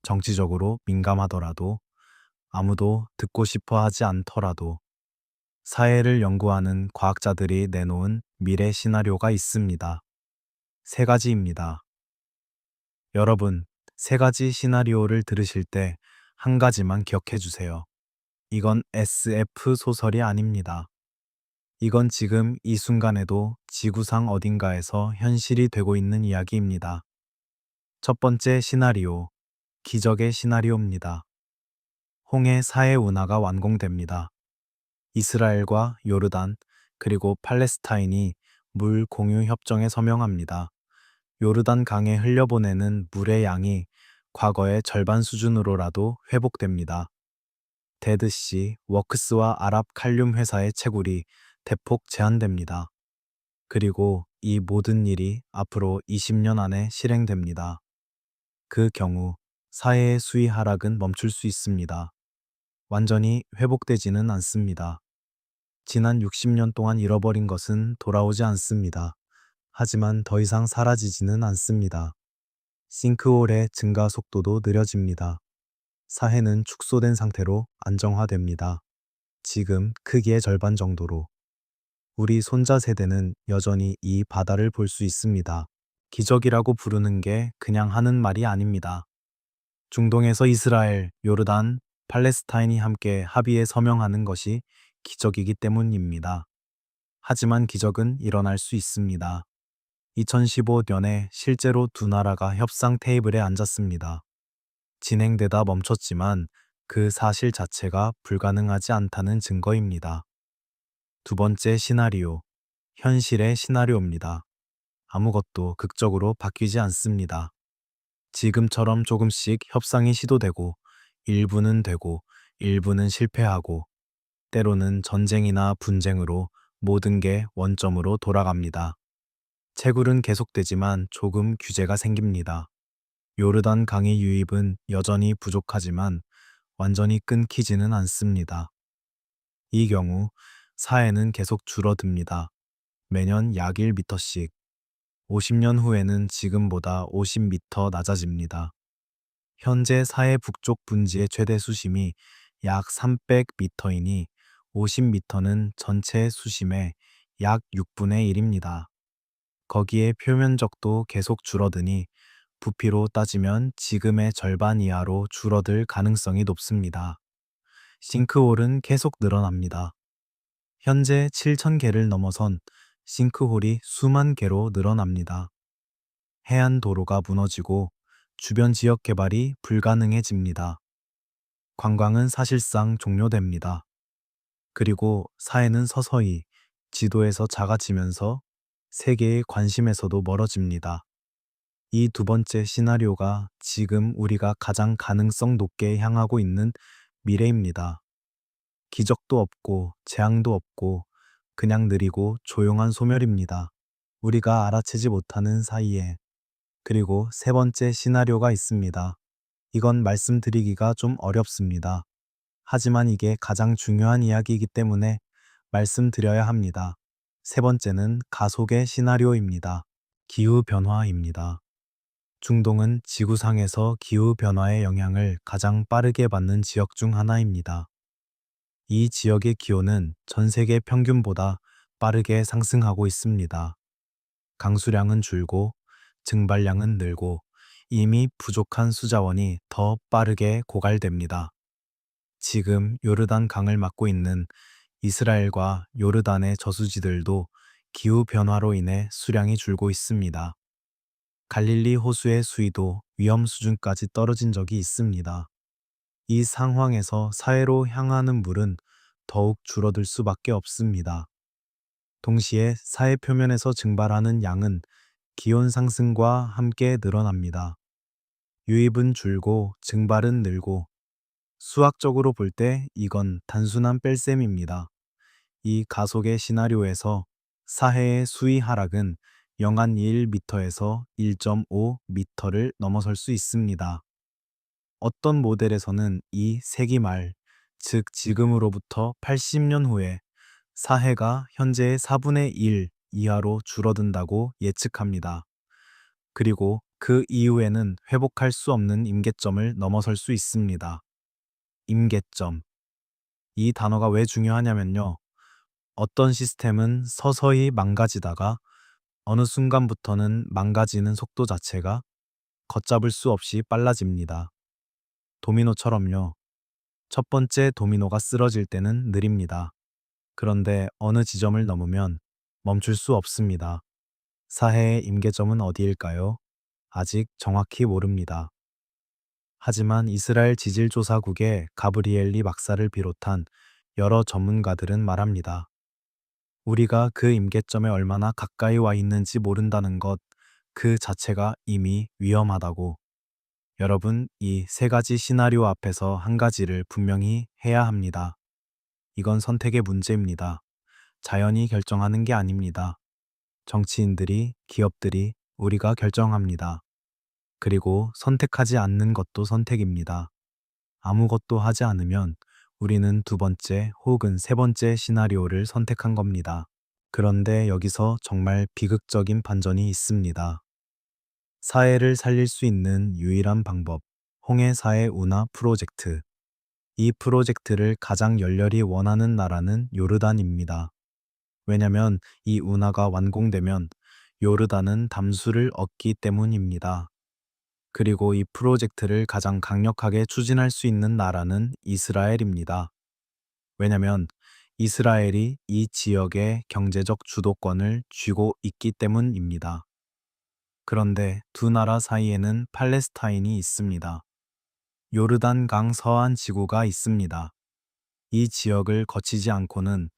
정치적으로 민감하더라도, 아무도 듣고 싶어 하지 않더라도, 사회를 연구하는 과학자들이 내놓은 미래 시나리오가 있습니다. 세 가지입니다. 여러분, 세 가지 시나리오를 들으실 때 한 가지만 기억해 주세요. 이건 SF 소설이 아닙니다. 이건 지금 이 순간에도 지구상 어딘가에서 현실이 되고 있는 이야기입니다. 첫 번째 시나리오, 기적의 시나리오입니다. 홍해 사해 운하가 완공됩니다. 이스라엘과 요르단, 그리고 팔레스타인이 물 공유 협정에 서명합니다. 요르단 강에 흘려보내는 물의 양이 과거의 절반 수준으로라도 회복됩니다. 데드시, 워크스와 아랍 칼륨 회사의 채굴이 대폭 제한됩니다. 그리고 이 모든 일이 앞으로 20년 안에 실행됩니다. 그 경우 사해의 수위 하락은 멈출 수 있습니다. 완전히 회복되지는 않습니다. 지난 60년 동안 잃어버린 것은 돌아오지 않습니다. 하지만 더 이상 사라지지는 않습니다. 싱크홀의 증가 속도도 느려집니다. 사해는 축소된 상태로 안정화됩니다. 지금 크기의 절반 정도로. 우리 손자 세대는 여전히 이 바다를 볼 수 있습니다. 기적이라고 부르는 게 그냥 하는 말이 아닙니다. 중동에서 이스라엘, 요르단, 팔레스타인이 함께 합의에 서명하는 것이 기적이기 때문입니다. 하지만 기적은 일어날 수 있습니다. 2015년에 실제로 두 나라가 협상 테이블에 앉았습니다. 진행되다 멈췄지만 그 사실 자체가 불가능하지 않다는 증거입니다. 두 번째 시나리오, 현실의 시나리오입니다. 아무것도 극적으로 바뀌지 않습니다. 지금처럼 조금씩 협상이 시도되고, 일부는 되고, 일부는 실패하고, 때로는 전쟁이나 분쟁으로 모든 게 원점으로 돌아갑니다. 채굴은 계속되지만 조금 규제가 생깁니다. 요르단 강의 유입은 여전히 부족하지만 완전히 끊기지는 않습니다. 이 경우 사해는 계속 줄어듭니다. 매년 약 1m씩. 50년 후에는 지금보다 50m 낮아집니다. 현재 사해 북쪽 분지의 최대 수심이 약 300m이니 50m는 전체 수심의 약 6분의 1입니다. 거기에 표면적도 계속 줄어드니 부피로 따지면 지금의 절반 이하로 줄어들 가능성이 높습니다. 싱크홀은 계속 늘어납니다. 현재 7,000개를 넘어선 싱크홀이 수만 개로 늘어납니다. 해안 도로가 무너지고 주변 지역 개발이 불가능해집니다. 관광은 사실상 종료됩니다. 그리고 사해는 서서히 지도에서 작아지면서 세계의 관심에서도 멀어집니다. 이 두 번째 시나리오가 지금 우리가 가장 가능성 높게 향하고 있는 미래입니다. 기적도 없고 재앙도 없고 그냥 느리고 조용한 소멸입니다. 우리가 알아채지 못하는 사이에. 그리고 세 번째 시나리오가 있습니다. 이건 말씀드리기가 좀 어렵습니다. 하지만 이게 가장 중요한 이야기이기 때문에 말씀드려야 합니다. 세 번째는 가속의 시나리오입니다. 기후변화입니다. 중동은 지구상에서 기후변화의 영향을 가장 빠르게 받는 지역 중 하나입니다. 이 지역의 기온은 전 세계 평균보다 빠르게 상승하고 있습니다. 강수량은 줄고 증발량은 늘고 이미 부족한 수자원이 더 빠르게 고갈됩니다. 지금 요르단 강을 막고 있는 이스라엘과 요르단의 저수지들도 기후변화로 인해 수량이 줄고 있습니다. 갈릴리 호수의 수위도 위험 수준까지 떨어진 적이 있습니다. 이 상황에서 사해로 향하는 물은 더욱 줄어들 수밖에 없습니다. 동시에 사해 표면에서 증발하는 양은 기온 상승과 함께 늘어납니다. 유입은 줄고 증발은 늘고 수학적으로 볼 때 이건 단순한 뺄셈입니다. 이 가속의 시나리오에서 사해의 수위 하락은 영한 1m에서 1.5m를 넘어설 수 있습니다. 어떤 모델에서는 이 세기 말, 즉 지금으로부터 80년 후에 사해가 현재의 4분의 1 이하로 줄어든다고 예측합니다. 그리고 그 이후에는 회복할 수 없는 임계점을 넘어설 수 있습니다. 임계점. 이 단어가 왜 중요하냐면요. 어떤 시스템은 서서히 망가지다가 어느 순간부터는 망가지는 속도 자체가 걷잡을 수 없이 빨라집니다. 도미노처럼요. 첫 번째 도미노가 쓰러질 때는 느립니다. 그런데 어느 지점을 넘으면 멈출 수 없습니다. 사해의 임계점은 어디일까요? 아직 정확히 모릅니다. 하지만 이스라엘 지질조사국의 가브리엘리 박사를 비롯한 여러 전문가들은 말합니다. 우리가 그 임계점에 얼마나 가까이 와 있는지 모른다는 것 그 자체가 이미 위험하다고. 여러분, 이 세 가지 시나리오 앞에서 한 가지를 분명히 해야 합니다. 이건 선택의 문제입니다. 자연이 결정하는 게 아닙니다. 정치인들이, 기업들이, 우리가 결정합니다. 그리고 선택하지 않는 것도 선택입니다. 아무것도 하지 않으면 우리는 두 번째 혹은 세 번째 시나리오를 선택한 겁니다. 그런데 여기서 정말 비극적인 반전이 있습니다. 사회를 살릴 수 있는 유일한 방법, 홍해사회 운하 프로젝트. 이 프로젝트를 가장 열렬히 원하는 나라는 요르단입니다. 왜냐면 이 운하가 완공되면 요르단은 담수를 얻기 때문입니다. 그리고 이 프로젝트를 가장 강력하게 추진할 수 있는 나라는 이스라엘입니다. 왜냐면 이스라엘이 이 지역의 경제적 주도권을 쥐고 있기 때문입니다. 그런데 두 나라 사이에는 팔레스타인이 있습니다. 요르단강 서안 지구가 있습니다. 이 지역을 거치지 않고는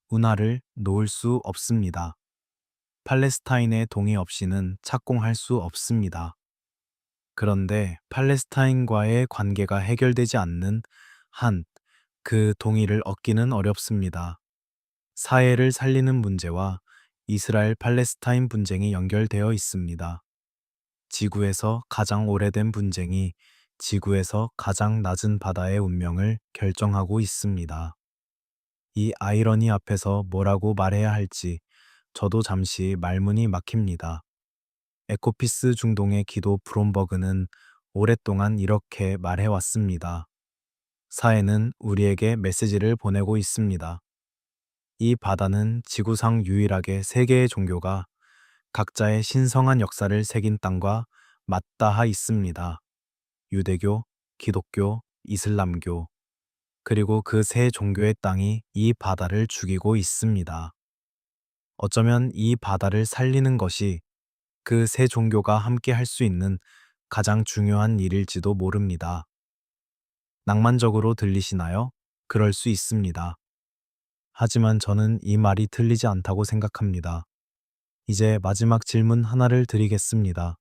운하를 놓을 수 없습니다. 팔레스타인의 동의 없이는 착공할 수 없습니다. 그런데 팔레스타인과의 관계가 해결되지 않는 한 그 동의를 얻기는 어렵습니다. 사해를 살리는 문제와 이스라엘 팔레스타인 분쟁이 연결되어 있습니다. 지구에서 가장 오래된 분쟁이 지구에서 가장 낮은 바다의 운명을 결정하고 있습니다. 이 아이러니 앞에서 뭐라고 말해야 할지 저도 잠시 말문이 막힙니다. 에코피스 중동의 기도 브롬버그는 오랫동안 이렇게 말해왔습니다. 사해는 우리에게 메시지를 보내고 있습니다. 이 바다는 지구상 유일하게 세 개의 종교가 각자의 신성한 역사를 새긴 땅과 맞닿아 있습니다. 유대교, 기독교, 이슬람교, 그리고 그 세 종교의 땅이 이 바다를 죽이고 있습니다. 어쩌면 이 바다를 살리는 것이 그 세 종교가 함께 할 수 있는 가장 중요한 일일지도 모릅니다. 낭만적으로 들리시나요? 그럴 수 있습니다. 하지만 저는 이 말이 틀리지 않다고 생각합니다. 이제 마지막 질문 하나를 드리겠습니다.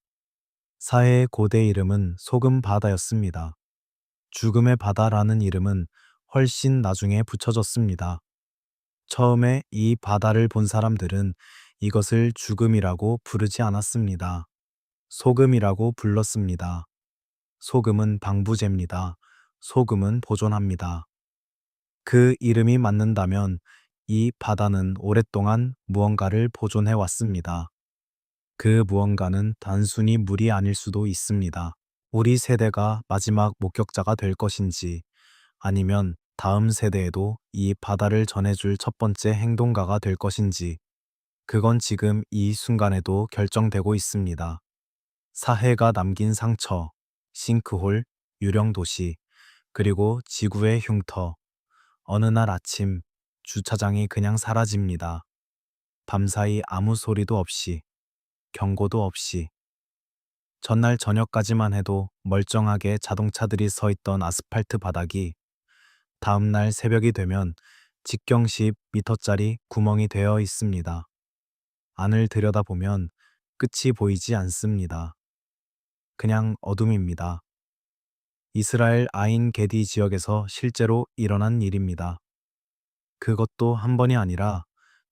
사해의 고대 이름은 소금 바다였습니다. 죽음의 바다라는 이름은 훨씬 나중에 붙여졌습니다. 처음에 이 바다를 본 사람들은 이것을 죽음이라고 부르지 않았습니다. 소금이라고 불렀습니다. 소금은 방부제입니다. 소금은 보존합니다. 그 이름이 맞는다면 이 바다는 오랫동안 무언가를 보존해 왔습니다. 그 무언가는 단순히 물이 아닐 수도 있습니다. 우리 세대가 마지막 목격자가 될 것인지 아니면 다음 세대에도 이 바다를 전해줄 첫 번째 행동가가 될 것인지 그건 지금 이 순간에도 결정되고 있습니다. 사해가 남긴 상처, 싱크홀, 유령 도시, 그리고 지구의 흉터. 어느 날 아침 주차장이 그냥 사라집니다. 밤사이 아무 소리도 없이, 경고도 없이. 전날 저녁까지만 해도 멀쩡하게 자동차들이 서 있던 아스팔트 바닥이 다음날 새벽이 되면 직경 10m짜리 구멍이 되어 있습니다. 안을 들여다보면 끝이 보이지 않습니다. 그냥 어둠입니다. 이스라엘 아인 게디 지역에서 실제로 일어난 일입니다. 그것도 한 번이 아니라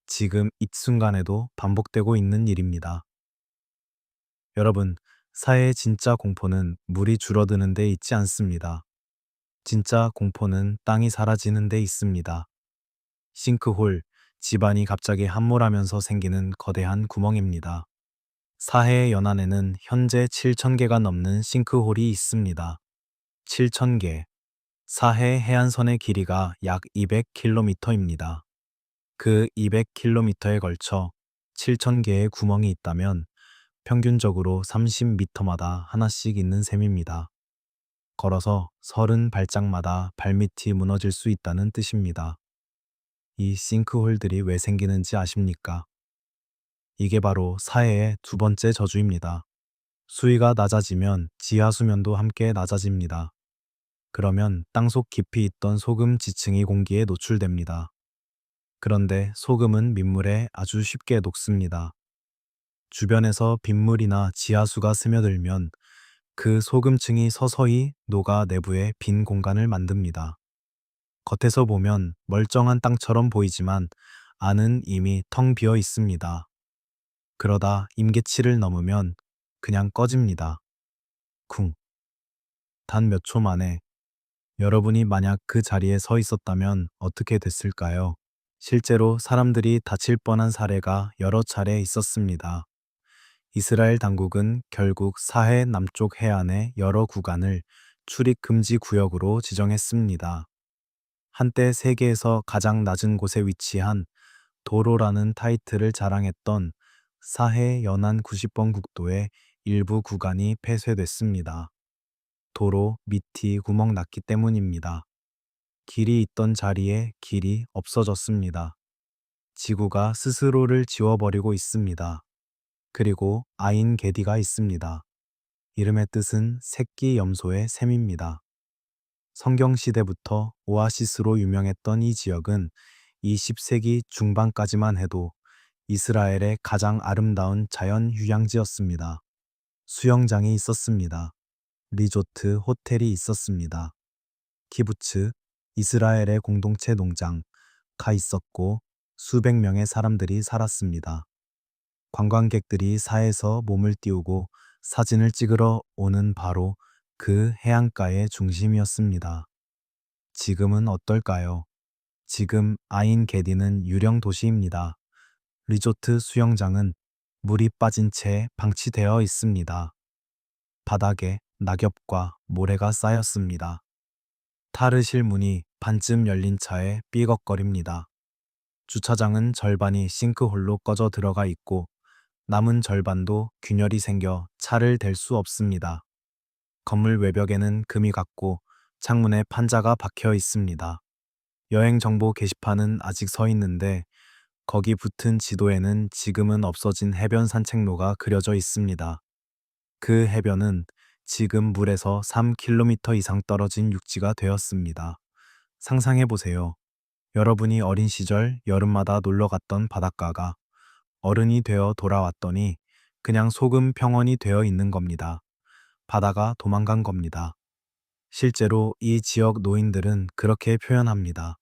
지금 이 순간에도 반복되고 있는 일입니다. 여러분, 사회의 진짜 공포는 물이 줄어드는 데 있지 않습니다. 진짜 공포는 땅이 사라지는 데 있습니다. 싱크홀, 집안이 갑자기 함몰하면서 생기는 거대한 구멍입니다. 사해의 연안에는 현재 7,000개가 넘는 싱크홀이 있습니다. 7,000개. 사해 해안선의 길이가 약 200km입니다. 그 200km에 걸쳐 7,000개의 구멍이 있다면 평균적으로 30m마다 하나씩 있는 셈입니다. 걸어서 30발짝마다 발밑이 무너질 수 있다는 뜻입니다. 이 싱크홀들이 왜 생기는지 아십니까? 이게 바로 사해의 두 번째 저주입니다. 수위가 낮아지면 지하 수면도 함께 낮아집니다. 그러면 땅속 깊이 있던 소금 지층이 공기에 노출됩니다. 그런데 소금은 민물에 아주 쉽게 녹습니다. 주변에서 빗물이나 지하수가 스며들면 그 소금층이 서서히 녹아 내부에 빈 공간을 만듭니다. 겉에서 보면 멀쩡한 땅처럼 보이지만 안은 이미 텅 비어 있습니다. 그러다 임계치를 넘으면 그냥 꺼집니다. 쿵. 단 몇 초 만에 여러분이 만약 그 자리에 서 있었다면 어떻게 됐을까요? 실제로 사람들이 다칠 뻔한 사례가 여러 차례 있었습니다. 이스라엘 당국은 결국 사해 남쪽 해안의 여러 구간을 출입 금지 구역으로 지정했습니다. 한때 세계에서 가장 낮은 곳에 위치한 도로라는 타이틀을 자랑했던 사해 연안 90번 국도의 일부 구간이 폐쇄됐습니다. 도로 밑이 구멍 났기 때문입니다. 길이 있던 자리에 길이 없어졌습니다. 지구가 스스로를 지워버리고 있습니다. 그리고 아인 게디가 있습니다. 이름의 뜻은 새끼 염소의 샘입니다. 성경 시대부터 오아시스로 유명했던 이 지역은 20세기 중반까지만 해도 이스라엘의 가장 아름다운 자연 휴양지였습니다. 수영장이 있었습니다. 리조트, 호텔이 있었습니다. 키부츠, 이스라엘의 공동체 농장가 있었고 수백 명의 사람들이 살았습니다. 관광객들이 사에서 몸을 띄우고 사진을 찍으러 오는 바로 그 해안가의 중심이었습니다. 지금은 어떨까요? 지금 아인 게디는 유령 도시입니다. 리조트 수영장은 물이 빠진 채 방치되어 있습니다. 바닥에 낙엽과 모래가 쌓였습니다. 타르실 문이 반쯤 열린 차에 삐걱거립니다. 주차장은 절반이 싱크홀로 꺼져 들어가 있고 남은 절반도 균열이 생겨 차를 댈 수 없습니다. 건물 외벽에는 금이 갔고 창문에 판자가 박혀 있습니다. 여행 정보 게시판은 아직 서 있는데 거기 붙은 지도에는 지금은 없어진 해변 산책로가 그려져 있습니다. 그 해변은 지금 물에서 3km 이상 떨어진 육지가 되었습니다. 상상해 보세요. 여러분이 어린 시절 여름마다 놀러 갔던 바닷가가 어른이 되어 돌아왔더니 그냥 소금 평원이 되어 있는 겁니다. 바다가 도망간 겁니다. 실제로 이 지역 노인들은 그렇게 표현합니다.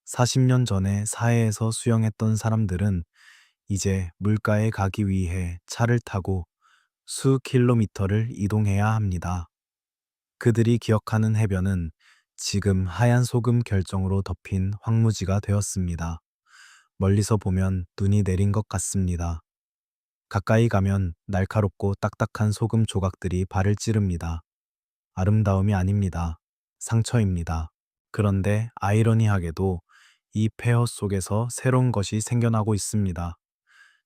40년 전에 사해에서 수영했던 사람들은 이제 물가에 가기 위해 차를 타고 수 킬로미터를 이동해야 합니다. 그들이 기억하는 해변은 지금 하얀 소금 결정으로 덮인 황무지가 되었습니다. 멀리서 보면 눈이 내린 것 같습니다. 가까이 가면 날카롭고 딱딱한 소금 조각들이 발을 찌릅니다. 아름다움이 아닙니다. 상처입니다. 그런데 아이러니하게도 이 폐허 속에서 새로운 것이 생겨나고 있습니다.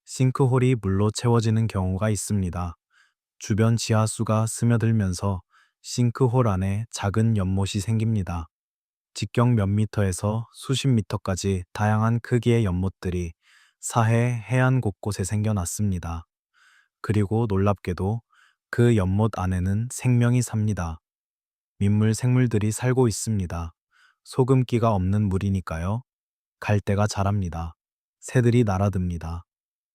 싱크홀이 물로 채워지는 경우가 있습니다. 주변 지하수가 스며들면서 싱크홀 안에 작은 연못이 생깁니다. 직경 몇 미터에서 수십 미터까지 다양한 크기의 연못들이 사해 해안 곳곳에 생겨났습니다. 그리고 놀랍게도 그 연못 안에는 생명이 삽니다. 민물 생물들이 살고 있습니다. 소금기가 없는 물이니까요. 갈대가 자랍니다. 새들이 날아듭니다.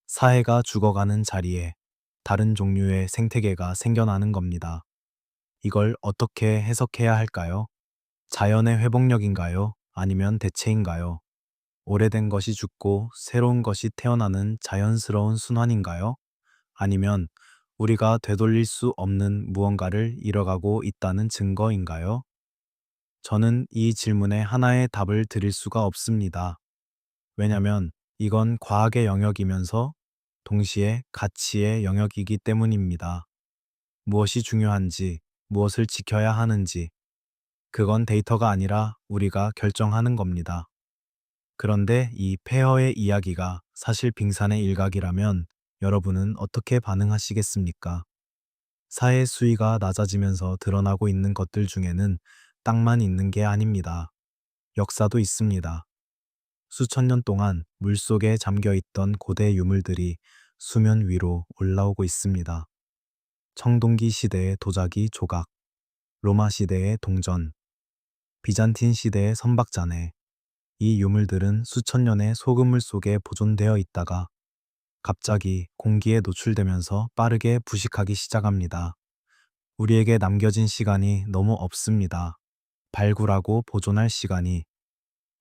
사해가 죽어가는 자리에 다른 종류의 생태계가 생겨나는 겁니다. 이걸 어떻게 해석해야 할까요? 자연의 회복력인가요? 아니면 대체인가요? 오래된 것이 죽고 새로운 것이 태어나는 자연스러운 순환인가요? 아니면 우리가 되돌릴 수 없는 무언가를 잃어가고 있다는 증거인가요? 저는 이 질문에 하나의 답을 드릴 수가 없습니다. 왜냐면 이건 과학의 영역이면서 동시에 가치의 영역이기 때문입니다. 무엇이 중요한지, 무엇을 지켜야 하는지, 그건 데이터가 아니라 우리가 결정하는 겁니다. 그런데 이 폐허의 이야기가 사실 빙산의 일각이라면 여러분은 어떻게 반응하시겠습니까? 사회 수위가 낮아지면서 드러나고 있는 것들 중에는 땅만 있는 게 아닙니다. 역사도 있습니다. 수천 년 동안 물속에 잠겨 있던 고대 유물들이 수면 위로 올라오고 있습니다. 청동기 시대의 도자기 조각, 로마 시대의 동전, 비잔틴 시대의 선박잔해. 이 유물들은 수천 년의 소금물 속에 보존되어 있다가 갑자기 공기에 노출되면서 빠르게 부식하기 시작합니다. 우리에게 남겨진 시간이 너무 없습니다. 발굴하고 보존할 시간이.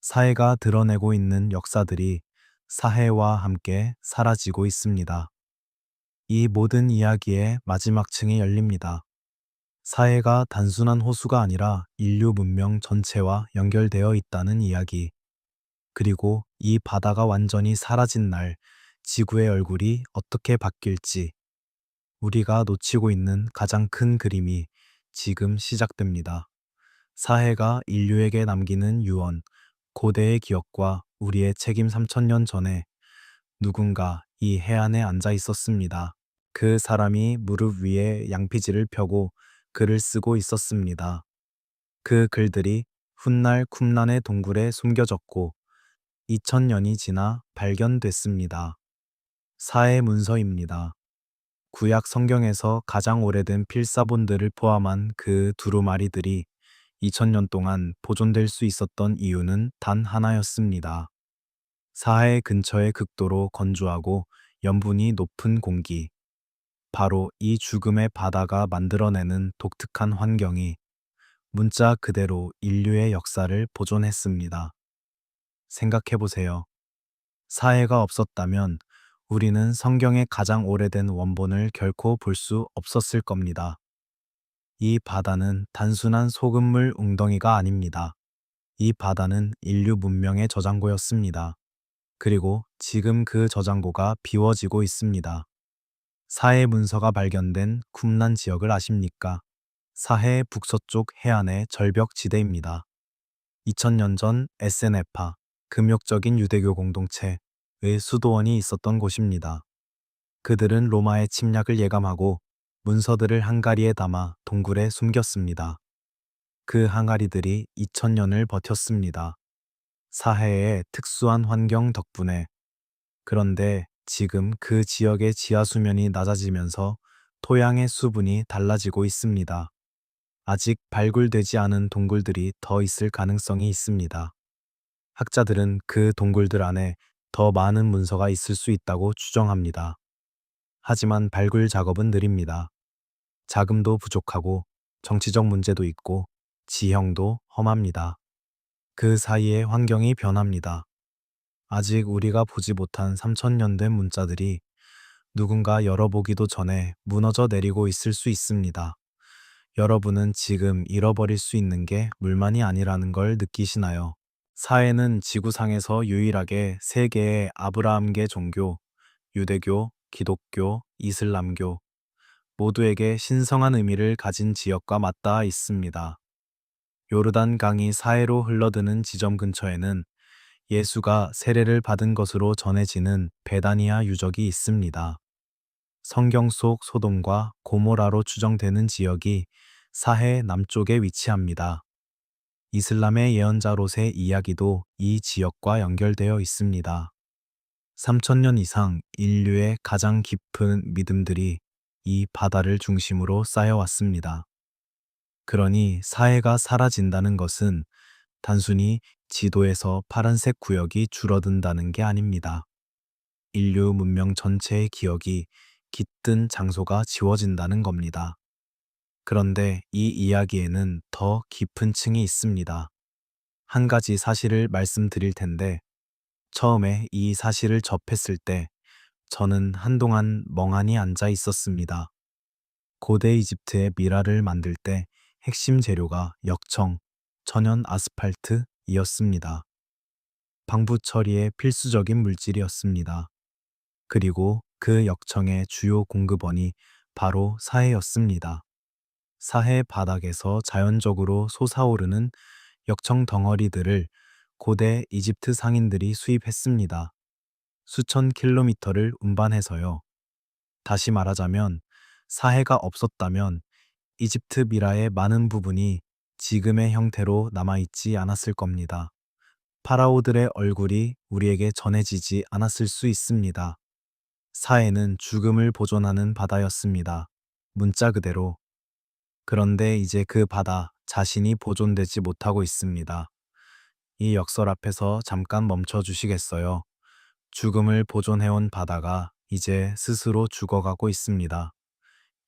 사회가 드러내고 있는 역사들이 사해와 함께 사라지고 있습니다. 이 모든 이야기의 마지막 층이 열립니다. 사해가 단순한 호수가 아니라 인류 문명 전체와 연결되어 있다는 이야기. 그리고 이 바다가 완전히 사라진 날, 지구의 얼굴이 어떻게 바뀔지, 우리가 놓치고 있는 가장 큰 그림이 지금 시작됩니다. 사해가 인류에게 남기는 유언, 고대의 기억과 우리의 책임 3000년 전에 누군가 이 해안에 앉아 있었습니다. 그 사람이 무릎 위에 양피지를 펴고 글을 쓰고 있었습니다. 그 글들이 훗날 쿰란의 동굴에 숨겨졌고 2000년이 지나 발견됐습니다. 사해 문서입니다. 구약 성경에서 가장 오래된 필사본들을 포함한 그 두루마리들이 2000년 동안 보존될 수 있었던 이유는 단 하나였습니다. 사해 근처의 극도로 건조하고 염분이 높은 공기. 바로 이 죽음의 바다가 만들어내는 독특한 환경이 문자 그대로 인류의 역사를 보존했습니다. 생각해보세요. 사해가 없었다면 우리는 성경의 가장 오래된 원본을 결코 볼 수 없었을 겁니다. 이 바다는 단순한 소금물 웅덩이가 아닙니다. 이 바다는 인류 문명의 저장고였습니다. 그리고 지금 그 저장고가 비워지고 있습니다. 사해 문서가 발견된 쿰란 지역을 아십니까? 사해 북서쪽 해안의 절벽 지대입니다. 2000년 전 에세네파, 금욕적인 유대교 공동체의 수도원이 있었던 곳입니다. 그들은 로마의 침략을 예감하고 문서들을 항아리에 담아 동굴에 숨겼습니다. 그 항아리들이 2000년을 버텼습니다. 사해의 특수한 환경 덕분에. 그런데 지금 그 지역의 지하 수면이 낮아지면서 토양의 수분이 달라지고 있습니다. 아직 발굴되지 않은 동굴들이 더 있을 가능성이 있습니다. 학자들은 그 동굴들 안에 더 많은 문서가 있을 수 있다고 추정합니다. 하지만 발굴 작업은 느립니다. 자금도 부족하고 정치적 문제도 있고 지형도 험합니다. 그 사이에 환경이 변합니다. 아직 우리가 보지 못한 3000년 된 문자들이 누군가 열어보기도 전에 무너져 내리고 있을 수 있습니다. 여러분은 지금 잃어버릴 수 있는 게 물만이 아니라는 걸 느끼시나요? 사해는 지구상에서 유일하게 세 개의 아브라함계 종교, 유대교, 기독교, 이슬람교 모두에게 신성한 의미를 가진 지역과 맞닿아 있습니다. 요르단 강이 사해로 흘러드는 지점 근처에는 예수가 세례를 받은 것으로 전해지는 베다니아 유적이 있습니다. 성경 속 소돔과 고모라로 추정되는 지역이 사해 남쪽에 위치합니다. 이슬람의 예언자 롯의 이야기도 이 지역과 연결되어 있습니다. 3000년 이상 인류의 가장 깊은 믿음들이 이 바다를 중심으로 쌓여왔습니다. 그러니 사해가 사라진다는 것은 단순히 지도에서 파란색 구역이 줄어든다는 게 아닙니다. 인류 문명 전체의 기억이 깃든 장소가 지워진다는 겁니다. 그런데 이 이야기에는 더 깊은 층이 있습니다. 한 가지 사실을 말씀드릴 텐데, 처음에 이 사실을 접했을 때 저는 한동안 멍하니 앉아 있었습니다. 고대 이집트의 미라를 만들 때 핵심 재료가 역청, 천연 아스팔트이었습니다. 방부 처리의 필수적인 물질이었습니다. 그리고 그 역청의 주요 공급원이 바로 사해였습니다. 사해 바닥에서 자연적으로 솟아오르는 역청 덩어리들을 고대 이집트 상인들이 수입했습니다. 수천 킬로미터를 운반해서요. 다시 말하자면 사해가 없었다면 이집트 미라의 많은 부분이 지금의 형태로 남아있지 않았을 겁니다. 파라오들의 얼굴이 우리에게 전해지지 않았을 수 있습니다. 사해는 죽음을 보존하는 바다였습니다. 문자 그대로. 그런데 이제 그 바다 자신이 보존되지 못하고 있습니다. 이 역설 앞에서 잠깐 멈춰 주시겠어요? 죽음을 보존해온 바다가 이제 스스로 죽어가고 있습니다.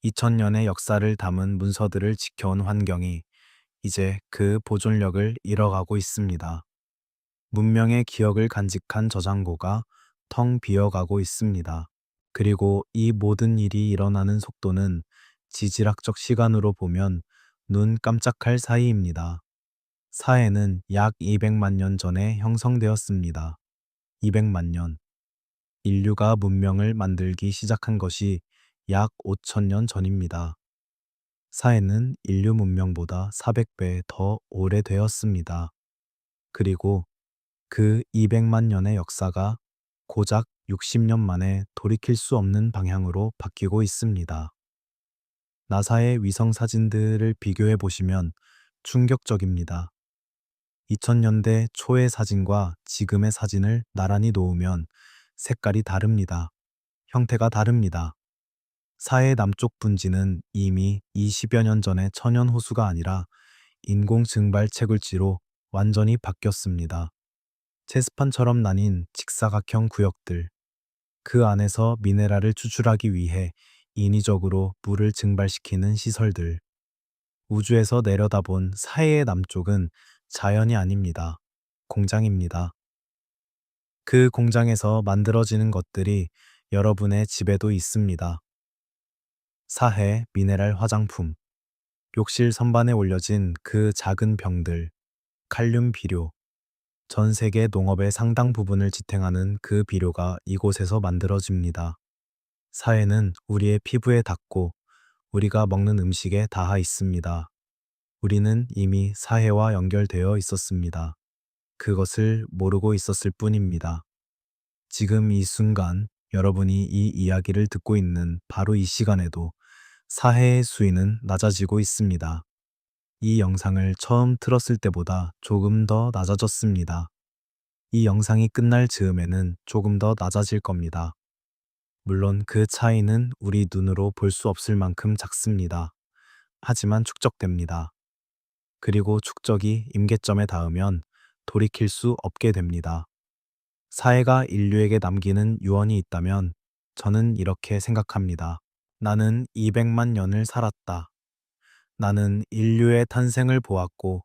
2000년의 역사를 담은 문서들을 지켜온 환경이 이제 그 보존력을 잃어가고 있습니다. 문명의 기억을 간직한 저장고가 텅 비어가고 있습니다. 그리고 이 모든 일이 일어나는 속도는 지질학적 시간으로 보면 눈 깜짝할 사이입니다. 사해는 약 200만 년 전에 형성되었습니다. 200만 년. 인류가 문명을 만들기 시작한 것이 약 5천년 전입니다. 사해는 인류 문명보다 400배 더 오래되었습니다. 그리고 그 200만 년의 역사가 고작 60년 만에 돌이킬 수 없는 방향으로 바뀌고 있습니다. 나사의 위성 사진들을 비교해 보시면 충격적입니다. 2000년대 초의 사진과 지금의 사진을 나란히 놓으면 색깔이 다릅니다. 형태가 다릅니다. 사해 남쪽 분지는 이미 20여 년 전의 천연 호수가 아니라 인공 증발 채굴지로 완전히 바뀌었습니다. 체스판처럼 나뉜 직사각형 구역들, 그 안에서 미네랄을 추출하기 위해 인위적으로 물을 증발시키는 시설들. 우주에서 내려다본 사해의 남쪽은 자연이 아닙니다. 공장입니다. 그 공장에서 만들어지는 것들이 여러분의 집에도 있습니다. 사해 미네랄 화장품, 욕실 선반에 올려진 그 작은 병들, 칼륨 비료, 전 세계 농업의 상당 부분을 지탱하는 그 비료가 이곳에서 만들어집니다. 사해는 우리의 피부에 닿고 우리가 먹는 음식에 닿아 있습니다. 우리는 이미 사해와 연결되어 있었습니다. 그것을 모르고 있었을 뿐입니다. 지금 이 순간 여러분이 이 이야기를 듣고 있는 바로 이 시간에도 사해의 수위는 낮아지고 있습니다. 이 영상을 처음 틀었을 때보다 조금 더 낮아졌습니다. 이 영상이 끝날 즈음에는 조금 더 낮아질 겁니다. 물론 그 차이는 우리 눈으로 볼 수 없을 만큼 작습니다. 하지만 축적됩니다. 그리고 축적이 임계점에 닿으면 돌이킬 수 없게 됩니다. 사해가 인류에게 남기는 유언이 있다면 저는 이렇게 생각합니다. 나는 200만 년을 살았다. 나는 인류의 탄생을 보았고,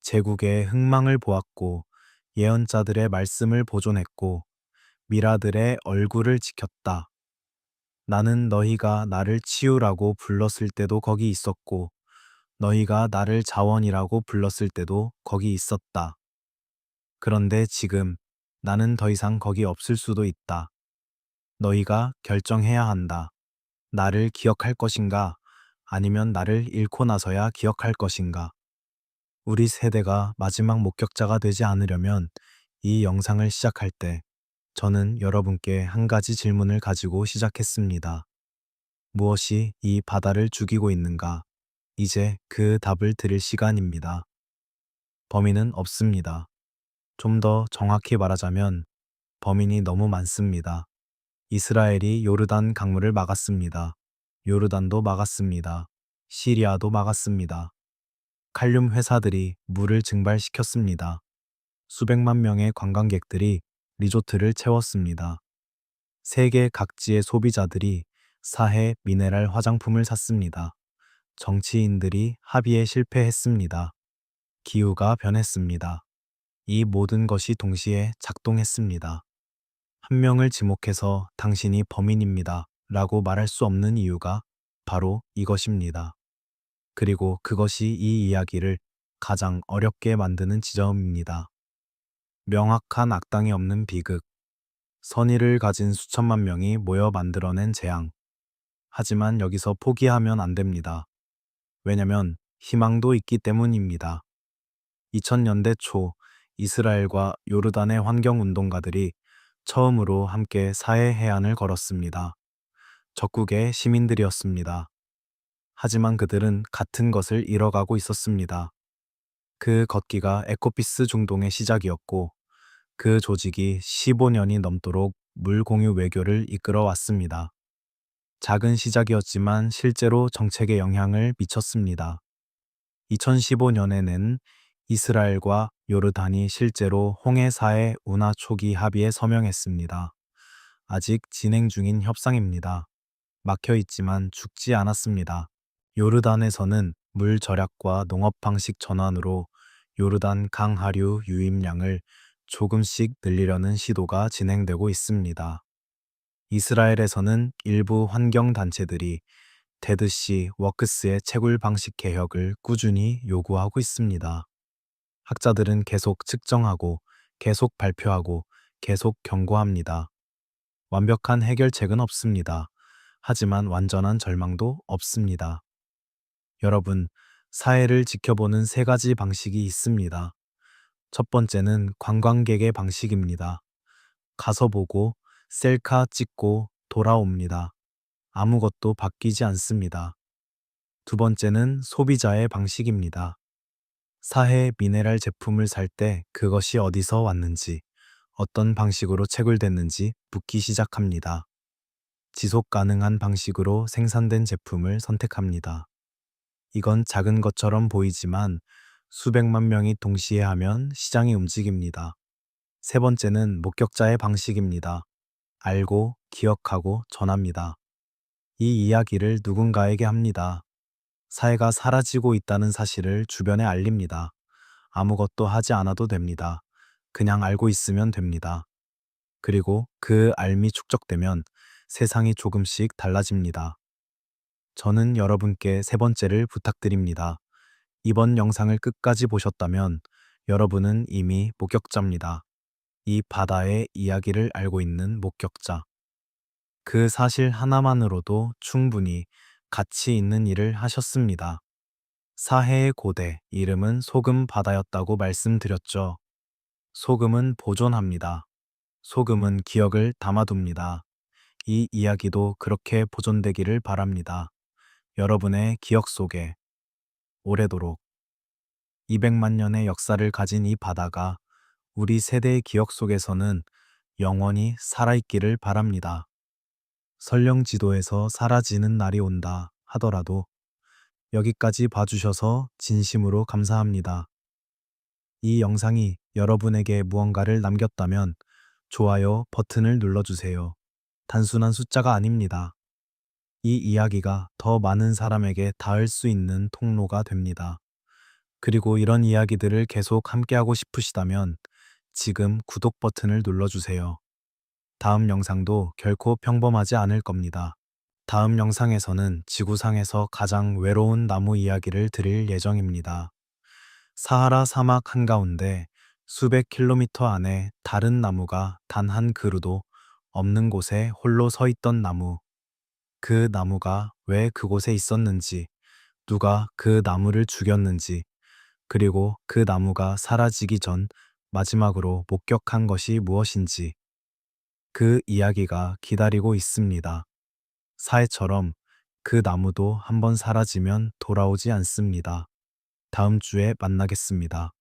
제국의 흥망을 보았고, 예언자들의 말씀을 보존했고, 미라들의 얼굴을 지켰다. 나는 너희가 나를 치유라고 불렀을 때도 거기 있었고, 너희가 나를 자원이라고 불렀을 때도 거기 있었다. 그런데 지금 나는 더 이상 거기 없을 수도 있다. 너희가 결정해야 한다. 나를 기억할 것인가? 아니면 나를 잃고 나서야 기억할 것인가? 우리 세대가 마지막 목격자가 되지 않으려면 이 영상을 시작할 때 저는 여러분께 한 가지 질문을 가지고 시작했습니다. 무엇이 이 바다를 죽이고 있는가? 이제 그 답을 들을 시간입니다. 범인은 없습니다. 좀 더 정확히 말하자면 범인이 너무 많습니다. 이스라엘이 요르단 강물을 막았습니다. 요르단도 막았습니다. 시리아도 막았습니다. 칼륨 회사들이 물을 증발시켰습니다. 수백만 명의 관광객들이 리조트를 채웠습니다. 세계 각지의 소비자들이 사해 미네랄 화장품을 샀습니다. 정치인들이 합의에 실패했습니다. 기후가 변했습니다. 이 모든 것이 동시에 작동했습니다. 한 명을 지목해서 당신이 범인입니다. 라고 말할 수 없는 이유가 바로 이것입니다. 그리고 그것이 이 이야기를 가장 어렵게 만드는 지점입니다. 명확한 악당이 없는 비극, 선의를 가진 수천만 명이 모여 만들어낸 재앙. 하지만 여기서 포기하면 안 됩니다. 왜냐면 희망도 있기 때문입니다. 2000년대 초 이스라엘과 요르단의 환경운동가들이 처음으로 함께 사해 해안을 걸었습니다. 적국의 시민들이었습니다. 하지만 그들은 같은 것을 잃어가고 있었습니다. 그 걷기가 에코피스 중동의 시작이었고 그 조직이 15년이 넘도록 물 공유 외교를 이끌어 왔습니다. 작은 시작이었지만 실제로 정책에 영향을 미쳤습니다. 2015년에는 이스라엘과 요르단이 실제로 홍해사해 운하 초기 합의에 서명했습니다. 아직 진행 중인 협상입니다. 막혀 있지만 죽지 않았습니다. 요르단에서는 물 절약과 농업 방식 전환으로 요르단 강하류 유입량을 조금씩 늘리려는 시도가 진행되고 있습니다. 이스라엘에서는 일부 환경단체들이 테드시 워크스의 채굴 방식 개혁을 꾸준히 요구하고 있습니다. 학자들은 계속 측정하고, 계속 발표하고, 계속 경고합니다. 완벽한 해결책은 없습니다. 하지만 완전한 절망도 없습니다. 여러분, 사회를 지켜보는 세 가지 방식이 있습니다. 첫 번째는 관광객의 방식입니다. 가서 보고, 셀카 찍고 돌아옵니다. 아무것도 바뀌지 않습니다. 두 번째는 소비자의 방식입니다. 사해 미네랄 제품을 살 때 그것이 어디서 왔는지, 어떤 방식으로 채굴됐는지 묻기 시작합니다. 지속 가능한 방식으로 생산된 제품을 선택합니다. 이건 작은 것처럼 보이지만 수백만 명이 동시에 하면 시장이 움직입니다. 세 번째는 목격자의 방식입니다. 알고, 기억하고, 전합니다. 이 이야기를 누군가에게 합니다. 사회가 사라지고 있다는 사실을 주변에 알립니다. 아무것도 하지 않아도 됩니다. 그냥 알고 있으면 됩니다. 그리고 그 알미 축적되면 세상이 조금씩 달라집니다. 저는 여러분께 세 번째를 부탁드립니다. 이번 영상을 끝까지 보셨다면 여러분은 이미 목격자입니다. 이 바다의 이야기를 알고 있는 목격자. 그 사실 하나만으로도 충분히 가치 있는 일을 하셨습니다. 사해의 고대, 이름은 소금 바다였다고 말씀드렸죠. 소금은 보존합니다. 소금은 기억을 담아둡니다. 이 이야기도 그렇게 보존되기를 바랍니다. 여러분의 기억 속에 오래도록 200만 년의 역사를 가진 이 바다가 우리 세대의 기억 속에서는 영원히 살아있기를 바랍니다. 설령 지도에서 사라지는 날이 온다 하더라도 여기까지 봐주셔서 진심으로 감사합니다. 이 영상이 여러분에게 무언가를 남겼다면 좋아요 버튼을 눌러주세요. 단순한 숫자가 아닙니다. 이 이야기가 더 많은 사람에게 닿을 수 있는 통로가 됩니다. 그리고 이런 이야기들을 계속 함께하고 싶으시다면 지금 구독 버튼을 눌러주세요. 다음 영상도 결코 평범하지 않을 겁니다. 다음 영상에서는 지구상에서 가장 외로운 나무 이야기를 드릴 예정입니다. 사하라 사막 한가운데 수백 킬로미터 안에 다른 나무가 단 한 그루도 없는 곳에 홀로 서 있던 나무. 그 나무가 왜 그곳에 있었는지, 누가 그 나무를 죽였는지, 그리고 그 나무가 사라지기 전 마지막으로 목격한 것이 무엇인지, 그 이야기가 기다리고 있습니다. 사해처럼 그 나무도 한번 사라지면 돌아오지 않습니다. 다음 주에 만나겠습니다.